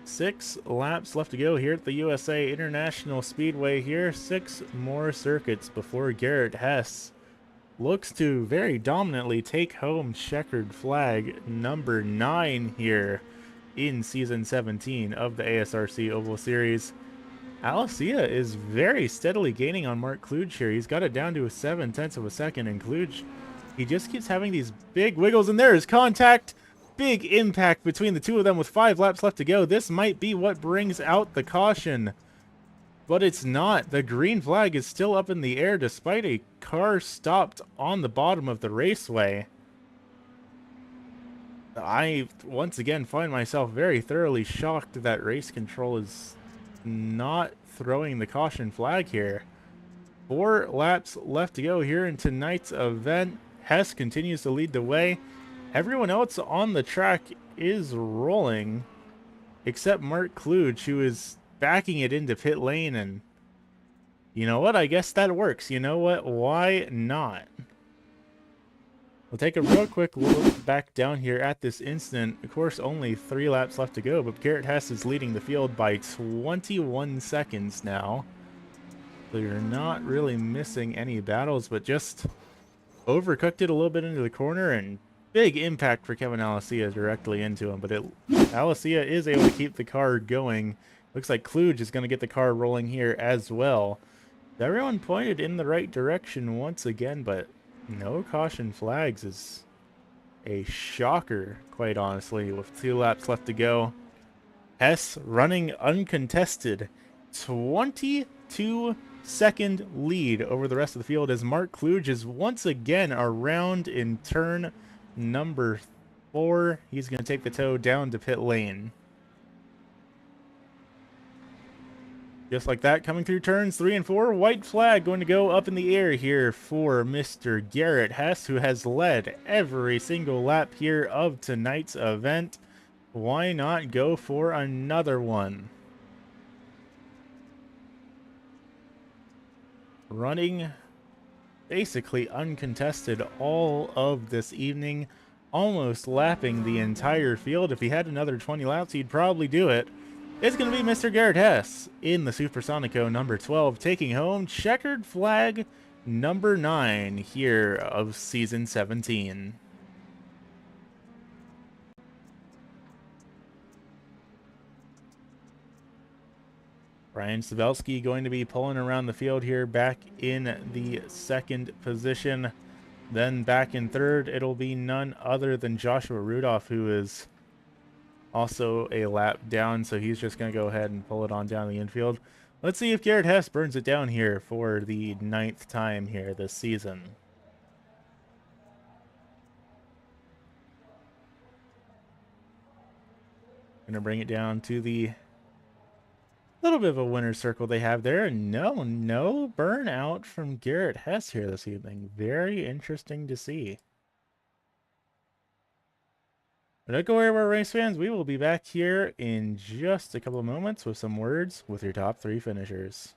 6 laps left to go here at the USA International Speedway here. 6 more circuits before Garrett Hess looks to very dominantly take home checkered flag number 9 here in Season 17 of the ASRC Oval Series. Alicia is very steadily gaining on Mark Kluge here. He's got it down to a 0.7 of a second, and Kluge, he just keeps having these big wiggles, and there is contact. Big impact between the two of them with 5 laps left to go. This might be what brings out the caution, but it's not. The green flag is still up in the air despite a car stopped on the bottom of the raceway. I once again find myself very thoroughly shocked that race control is not throwing the caution flag here. 4 laps left to go here in tonight's event. Hess continues to lead the way. Everyone else on the track is rolling, except Mark Kluge, who is backing it into pit lane, and you know what? I guess that works. You know what? Why not? We'll take a real quick look back down here at this incident. Of course, only 3 laps left to go, but Garrett Hess is leading the field by 21 seconds now. So you're not really missing any battles, but just overcooked it a little bit into the corner, and big impact for Kevin Alessia directly into him, but Alessia is able to keep the car going. Looks like Kluge is going to get the car rolling here as well. Everyone pointed in the right direction once again, but no caution flags is a shocker, quite honestly, with 2 laps left to go. Hess running uncontested, 22-second lead over the rest of the field as Mark Kluge is once again around in turn number 4. He's going to take the tow down to pit lane. Just like that, coming through turns 3 and 4, white flag going to go up in the air here for Mr. Garrett Hess, who has led every single lap here of tonight's event. Why not go for another one? Running basically uncontested all of this evening, almost lapping the entire field. If he had another 20 laps, he'd probably do it. It's going to be Mr. Garrett Hess in the Supersonico number 12, taking home checkered flag number 9 here of season 17. Ryan Savelski going to be pulling around the field here, back in the 2nd position. Then back in 3rd, it'll be none other than Joshua Rudolph, who is also a lap down, so he's just going to go ahead and pull it on down the infield. Let's see if Garrett Hess burns it down here for the 9th time here this season. Going to bring it down to the little bit of a winner's circle they have there. No burnout from Garrett Hess here this evening. Very interesting to see. But don't go anywhere, race fans. We will be back here in just a couple of moments with some words with your top 3 finishers.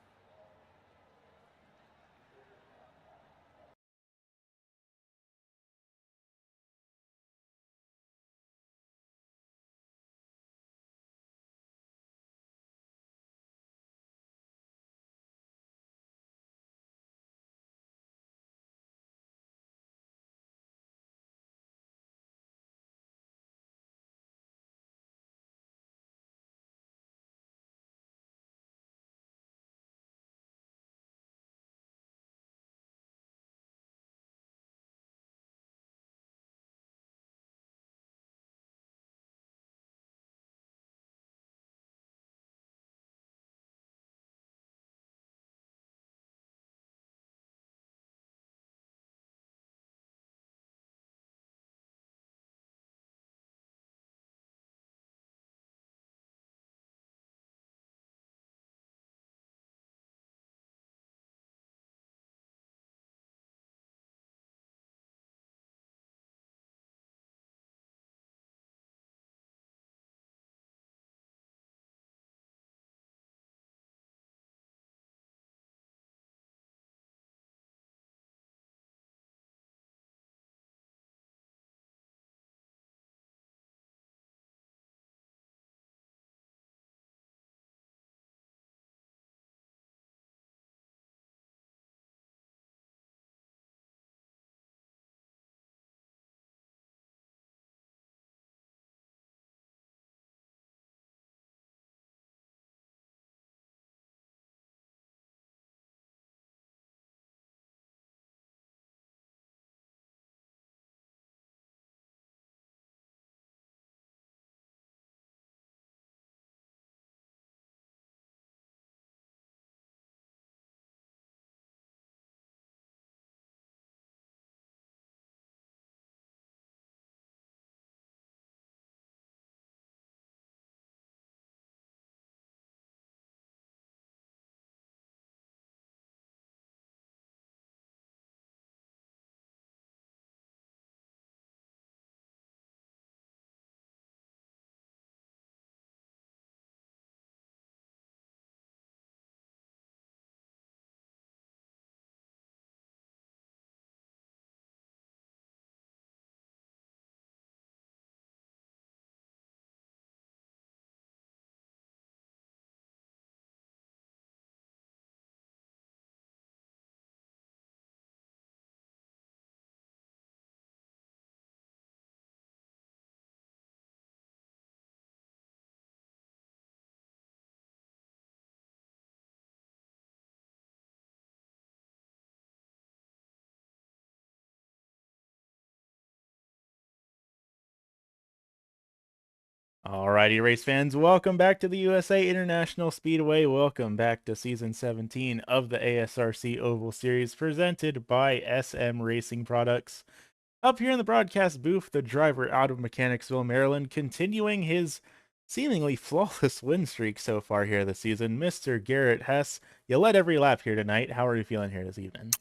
Alrighty, race fans, welcome back to the USA International Speedway. Welcome back to season 17 of the ASRC Oval Series presented by SM Racing Products. Up here in the broadcast booth, the driver out of Mechanicsville, Maryland, continuing his seemingly flawless win streak so far here this season, Mr. Garrett Hess. You led every lap here tonight. How are you feeling here this evening?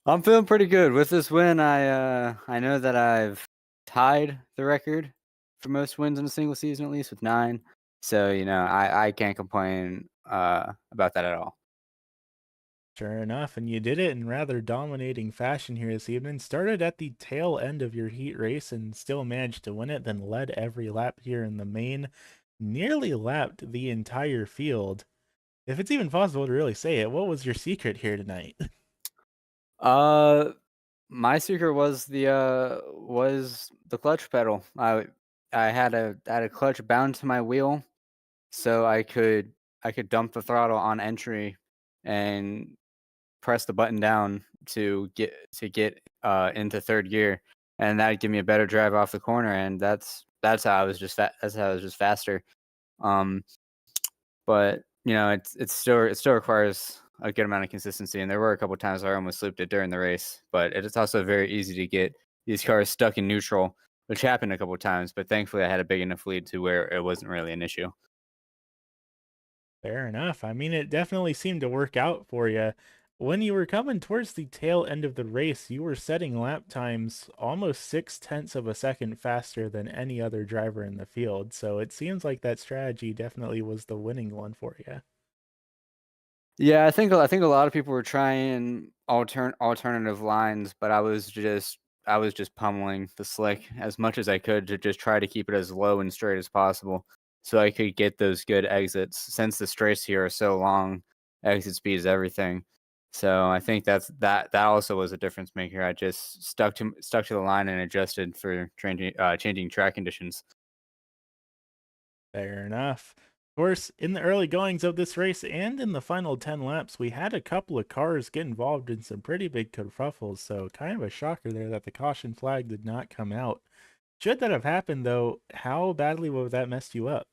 I'm feeling pretty good with this win. I know that I've tied the record for most wins in a single season, at least with 9. So I can't complain about that at all. Sure enough, and you did it in rather dominating fashion here this evening. Started at the tail end of your heat race and still managed to win it, then led every lap here in the main. Nearly lapped the entire field. If it's even possible to really say it, what was your secret here tonight? Uh, my secret was the clutch pedal. I had a clutch bound to my wheel, so I could dump the throttle on entry and press the button down to get into third gear, and that'd give me a better drive off the corner, and that's how I was that's how I was just faster. Um, but it still requires a good amount of consistency, and there were a couple times I almost looped it during the race, but it is also very easy to get these cars stuck in neutral, which happened a couple times. But thankfully, I had a big enough lead to where it wasn't really an issue. Fair enough. I mean, it definitely seemed to work out for you. When you were coming towards the tail end of the race, you were setting lap times almost 6/10 of a second faster than any other driver in the field. So it seems like that strategy definitely was the winning one for you. Yeah, I think a lot of people were trying alternative lines, but I was just pummeling the slick as much as I could to just try to keep it as low and straight as possible, so I could get those good exits. Since the straights here are so long, exit speed is everything. So I think that also was a difference maker. I just stuck to the line and adjusted for changing track conditions. Fair enough. Of course, in the early goings of this race and in the final 10 laps, we had a couple of cars get involved in some pretty big kerfuffles, so kind of a shocker there that the caution flag did not come out. Should that have happened, though, how badly would that messed you up?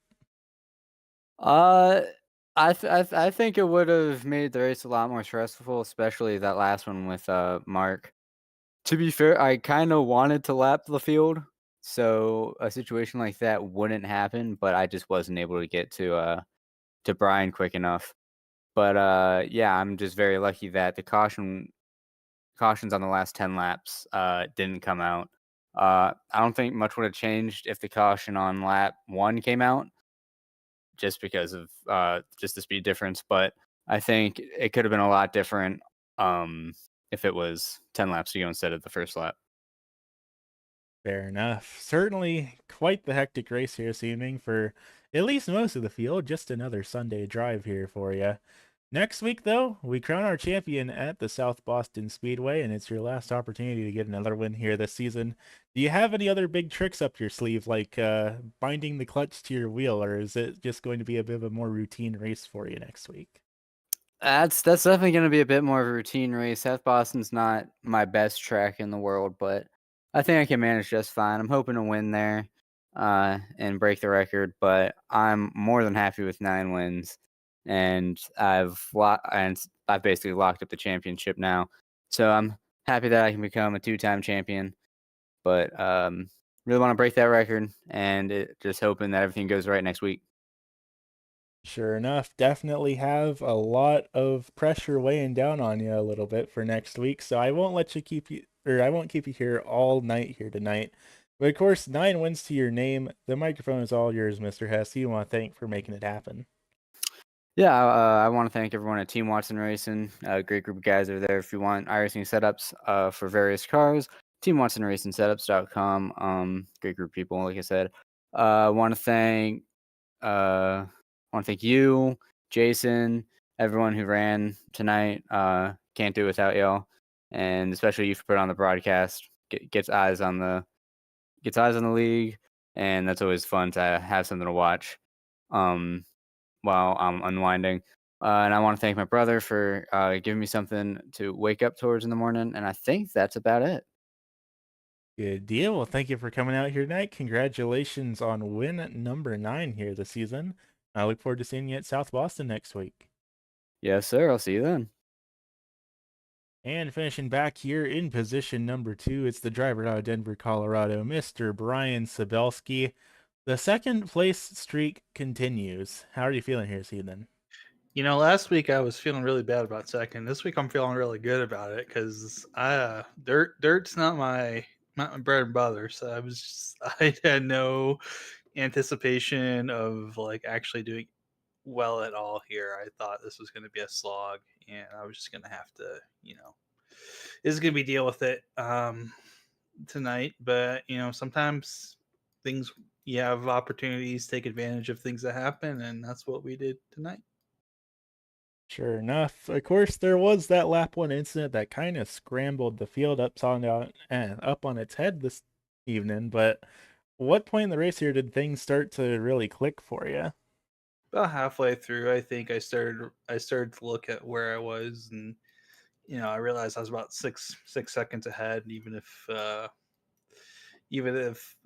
Uh, I think it would have made the race a lot more stressful, especially that last one with Mark. To be fair, I kind of wanted to lap the field, so a situation like that wouldn't happen, but I just wasn't able to get to Brian quick enough. But yeah, I'm just very lucky that the cautions on the last 10 laps didn't come out. I don't think much would have changed if the caution on lap 1 came out, just because of just the speed difference. But I think it could have been a lot different if it was 10 laps to go instead of the first lap. Fair enough. Certainly quite the hectic race here this evening for at least most of the field. Just another Sunday drive here for you. Next week, though, we crown our champion at the South Boston Speedway, and it's your last opportunity to get another win here this season. Do you have any other big tricks up your sleeve, like binding the clutch to your wheel, or is it just going to be a bit of a more routine race for you next week? That's definitely gonna be a bit more of a routine race. South Boston's not my best track in the world, but I think I can manage just fine. I'm hoping to win there, and break the record, but I'm more than happy with 9 wins, and I've basically locked up the championship now. So I'm happy that I can become a two-time champion, but, really wanna break that record, and just hoping that everything goes right next week. Sure enough, definitely have a lot of pressure weighing down on you a little bit for next week, so I won't let you keep you or I won't keep you here all night here tonight. But of course, 9 wins to your name. The microphone is all yours, Mr. Hess. You want to thank for making it happen. Yeah, I want to thank everyone at Team Watson Racing. A great group of guys over there. If you want iRacing setups for various cars, TeamWatsonRacingSetups.com. Great group of people, like I said. I want to thank you, Jason, everyone who ran tonight. Can't do it without y'all, and especially you for putting on the broadcast. Gets eyes on the league, and that's always fun to have something to watch. Um, while I'm unwinding. And I want to thank my brother for giving me something to wake up towards in the morning. And I think that's about it. Good deal. Well, thank you for coming out here tonight. Congratulations on win number 9 here this season. I look forward to seeing you at South Boston next week. Yes, sir. I'll see you then. And finishing back here in position number 2, it's the driver out of Denver, Colorado, Mr. Brian Sabelski. The second place streak continues. How are you feeling here, Season? Last week I was feeling really bad about second. This week I'm feeling really good about it because dirt's not my bread and butter. So I had no anticipation of like actually doing well at all here. I thought this was going to be a slog, and I was just going to have to, this is going to be deal with it tonight. But sometimes things you have opportunities, take advantage of things that happen, and that's what we did tonight. Sure enough. Of course, there was that lap 1 incident that kind of scrambled the field up on its head this evening, but what point in the race here did things start to really click for you? About halfway through, I think I started to look at where I was, and I realized I was about six seconds ahead. And even if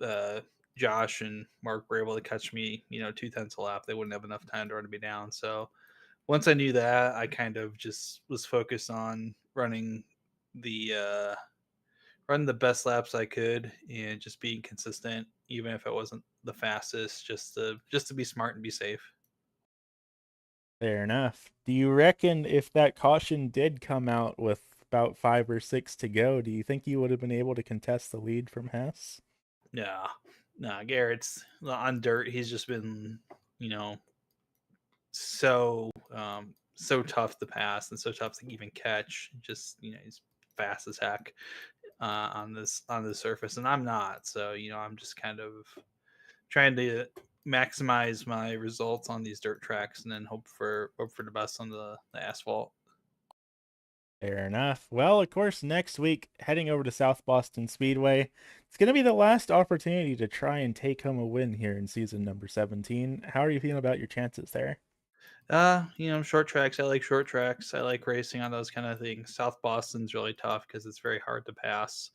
Josh and Mark were able to catch me, 2/10 a lap, they wouldn't have enough time to run me down. So once I knew that, I kind of just was focused on the uh, running the best laps I could and just being consistent, even if it wasn't the fastest, just to be smart and be safe. Fair enough. Do you reckon if that caution did come out with about 5 or 6 to go, do you think you would have been able to contest the lead from Hess? Yeah, no, Garrett's on dirt. He's just been, you know, so tough to pass and so tough to even catch. Just he's fast as heck on this surface, and I'm not. So I'm just kind of trying to maximize my results on these dirt tracks, and then hope for the best on the asphalt. Fair enough. Well, of course, next week, heading over to South Boston Speedway, it's going to be the last opportunity to try and take home a win here in season number 17. How are you feeling about your chances there? Short tracks. I like short tracks. I like racing on those kind of things. South Boston's really tough because it's very hard to pass.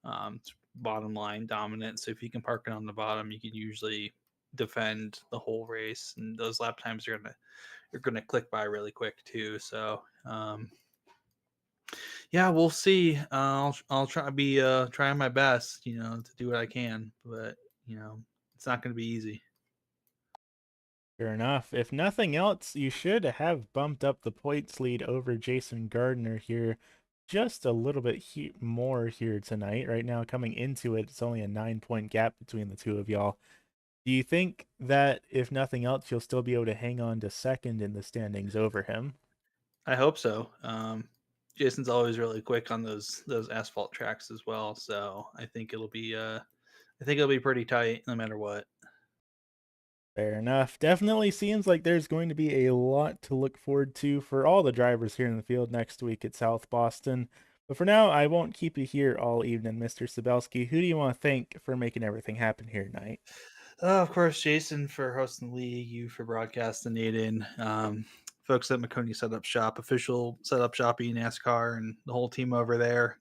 It's bottom line dominant. So if you can park it on the bottom, you can usually defend the whole race, and those lap times are gonna click by really quick too. So yeah, we'll see. I'll trying my best, to do what I can, but it's not gonna be easy. Fair enough. If nothing else, you should have bumped up the points lead over Jason Gardner here just a little bit more here tonight. Right now, coming into it, it's only a 9 point gap between the two of y'all. Do you think that if nothing else, you'll still be able to hang on to second in the standings over him? I hope so. Jason's always really quick on those asphalt tracks as well, so I think it'll be pretty tight no matter what. Fair enough. Definitely seems like there's going to be a lot to look forward to for all the drivers here in the field next week at South Boston. But for now, I won't keep you here all evening, Mr. Sabelski. Who do you want to thank for making everything happen here tonight? Of course, Jason for hosting the league, you for broadcasting, Aiden, folks at McConey Setup Shop, official setup shop, NASCAR, and the whole team over there.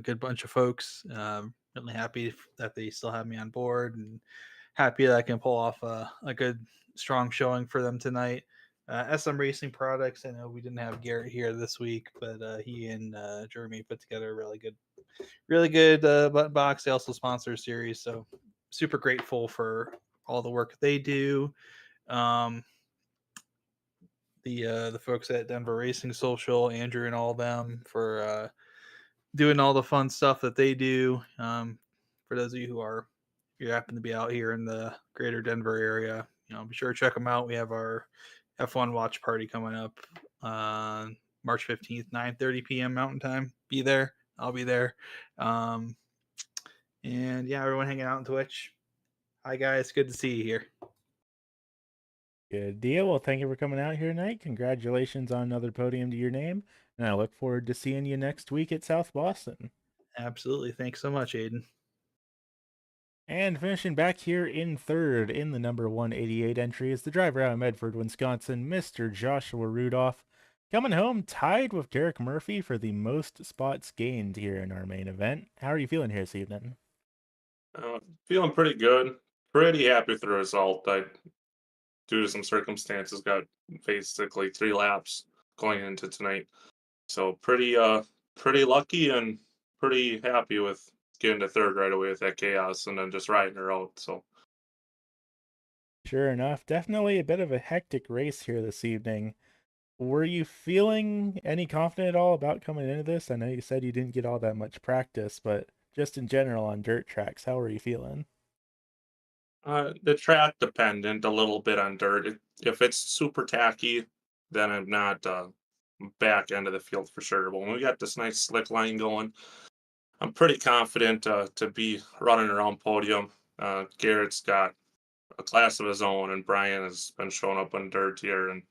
Good bunch of folks. Really happy that they still have me on board, and happy that I can pull off a good, strong showing for them tonight. SM Racing Products. I know we didn't have Garrett here this week, but he and Jeremy put together a really good button box. They also sponsor a series, so super grateful for all the work they do. Um, the folks at Denver Racing Social, Andrew and all of them for doing all the fun stuff that they do. For those of you if you happen to be out here in the greater Denver area, be sure to check them out. We have our F1 watch party coming up on March 15th, 9:30 p.m. Mountain Time. Be there. I'll be there. Um, and yeah, everyone hanging out on Twitch. Hi guys, good to see you here. Good deal. Well, thank you for coming out here tonight. Congratulations on another podium to your name. And I look forward to seeing you next week at South Boston. Absolutely. Thanks so much, Aiden. And finishing back here in third in the number 188 entry is the driver out of Medford, Wisconsin, Mr. Joshua Rudolph. coming home tied with Derek Murphy for the most spots gained here in our main event. How are you feeling here this evening? Feeling pretty good. Pretty happy with the result. I, due to some circumstances, got basically 3 laps going into tonight. So pretty lucky and pretty happy with getting to third right away with that chaos and then just riding her out. So Sure enough, definitely a bit of a hectic race here this evening. Were you feeling any confident at all about coming into this? I know you said you didn't get all that much practice, but just in general on dirt tracks, how were you feeling? the track dependent a little bit on dirt. If it's super tacky, then I'm not back end of the field for sure. But when we got this nice slick line going, I'm pretty confident to be running around podium. Garrett's got a class of his own, and Brian has been showing up on dirt here, and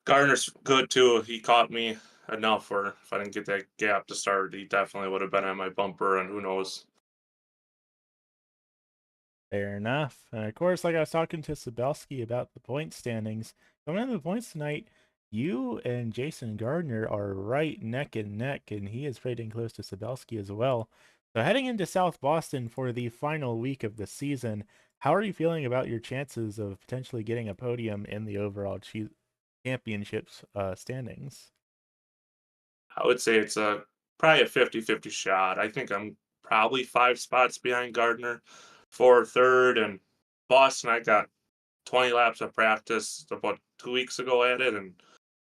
Gardner's good too. He caught me enough where if I didn't get that gap to start, he definitely would have been on my bumper, and who knows. Fair enough. And of course, like I was talking to Sabelski about the point standings, coming into the points tonight, you and Jason Gardner are right neck and neck, and he is pretty close to Sabelski as well. So heading into South Boston for the final week of the season, how are you feeling about your chances of potentially getting a podium in the overall championships standings? I would say it's probably a 50-50 shot. I think I'm probably 5 spots behind Gardner for third, and Boston, I got 20 laps of practice about 2 weeks ago at it, and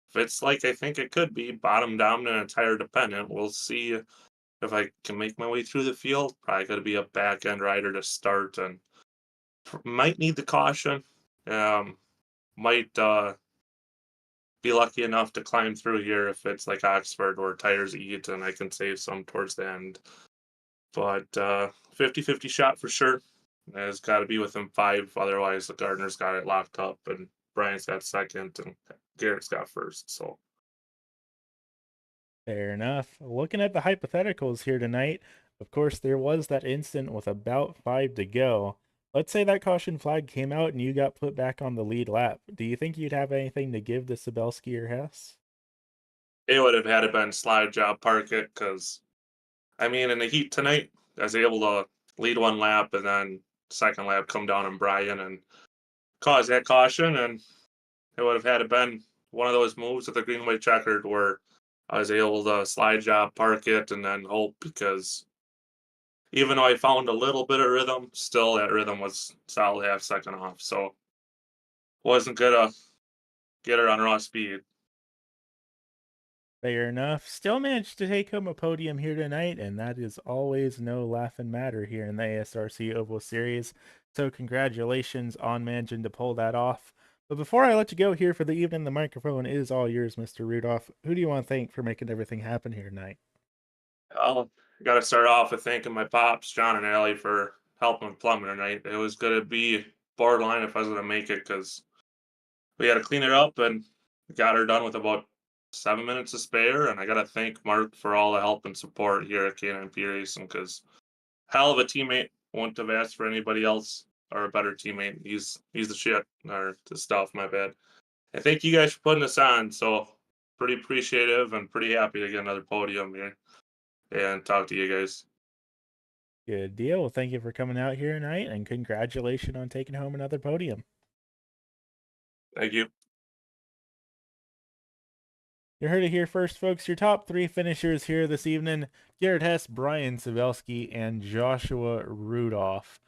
if it's like I think it could be, bottom dominant and tire dependent, we'll see if I can make my way through the field. Probably going to be a back end rider to start, and might need the caution. Might be lucky enough to climb through here if it's like Oxford where tires eat and I can save some towards the end. But 50-50 shot for sure. It's got to be within 5. Otherwise, the Gardner's got it locked up and Brian's got second and Garrett's got first. So Fair enough. Looking at the hypotheticals here tonight, of course, there was that instant with about 5 to go. Let's say that caution flag came out and you got put back on the lead lap. Do you think you'd have anything to give to Sabelski or Hess? it would have had to been slide job park it because, I mean, in the heat tonight, I was able to lead 1 lap and then second lap come down on Brian and cause that caution. And it would have had to been one of those moves with the greenway checkered where I was able to slide job, park it, and then hope because even though I found a little bit of rhythm, still that rhythm was solid half second off. So wasn't gonna get her on raw speed. Fair enough. Still managed to take home a podium here tonight, and that is always no laughing matter here in the ASRC Oval Series. So congratulations on managing to pull that off. But before I let you go here for the evening, the microphone is all yours, Mr. Rudolph. Who do you want to thank for making everything happen here tonight? I'll got to start off with thanking my pops, John and Allie, for helping with plumbing tonight. It was gonna be borderline if I was gonna make it because we had to clean it up and got her done with about 7 minutes to spare. And I got to thank Mark for all the help and support here at K9P Racing because hell of a teammate. Wouldn't have asked for anybody else or a better teammate. He's the shit or the stuff. My bad. And thank you guys for putting this on. So pretty appreciative and pretty happy to get another podium here and talk to you guys. Good deal. Well, thank you for coming out here tonight, and congratulations on taking home another podium. Thank you. You heard it here first, folks. Your top 3 finishers here this evening: Garrett Hess, Brian Sabelski, and Joshua Rudolph.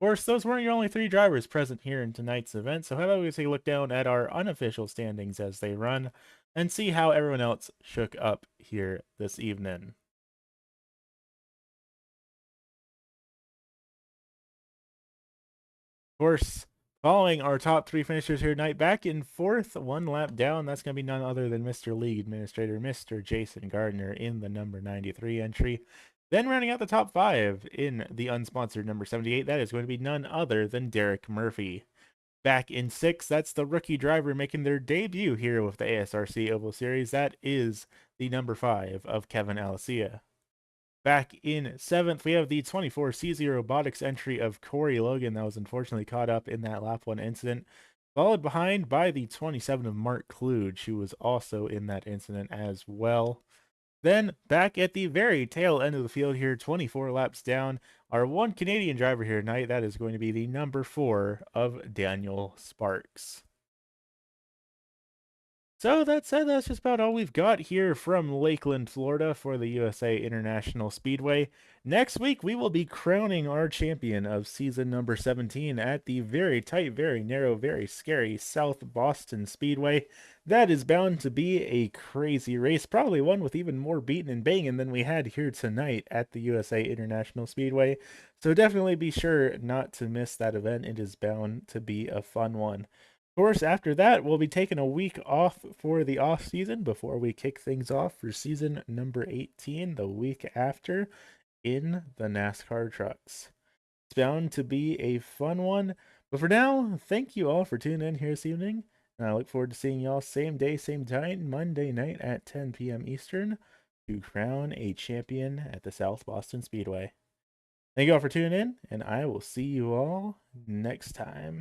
Of course, those weren't your only 3 drivers present here in tonight's event, so how about we take a look down at our unofficial standings as they run and see how everyone else shook up here this evening. Of course, following our top 3 finishers here tonight, back in 4th, 1 lap down, that's going to be none other than Mr. League Administrator, Mr. Jason Gardner in the number 93 entry. Then rounding out the top 5 in the unsponsored number 78, that is going to be none other than Derek Murphy. Back in 6th, that's the rookie driver making their debut here with the ASRC Oval Series. That is the number 5 of Kevin Alicia. Back in 7th, we have the 24 CZ Robotics entry of Corey Logan that was unfortunately caught up in that lap 1 incident. followed behind by the 27 of Mark Kluge, who was also in that incident as well. Then back at the very tail end of the field here, 24 laps down, our one Canadian driver here tonight, that is going to be the number 4 of Daniel Sparks. So that said, that's just about all we've got here from Lakeland, Florida for the USA International Speedway. Next week, we will be crowning our champion of season number 17 at the very tight, very narrow, very scary South Boston Speedway. That is bound to be a crazy race, probably one with even more beating and banging than we had here tonight at the USA International Speedway. So definitely be sure not to miss that event. It is bound to be a fun one. Of course, after that, we'll be taking a week off for the off season before we kick things off for season number 18 the week after in the NASCAR trucks. It's bound to be a fun one. But for now, thank you all for tuning in here this evening. And I look forward to seeing y'all same day, same time, Monday night at 10 p.m. Eastern to crown a champion at the South Boston Speedway. Thank you all for tuning in, and I will see you all next time.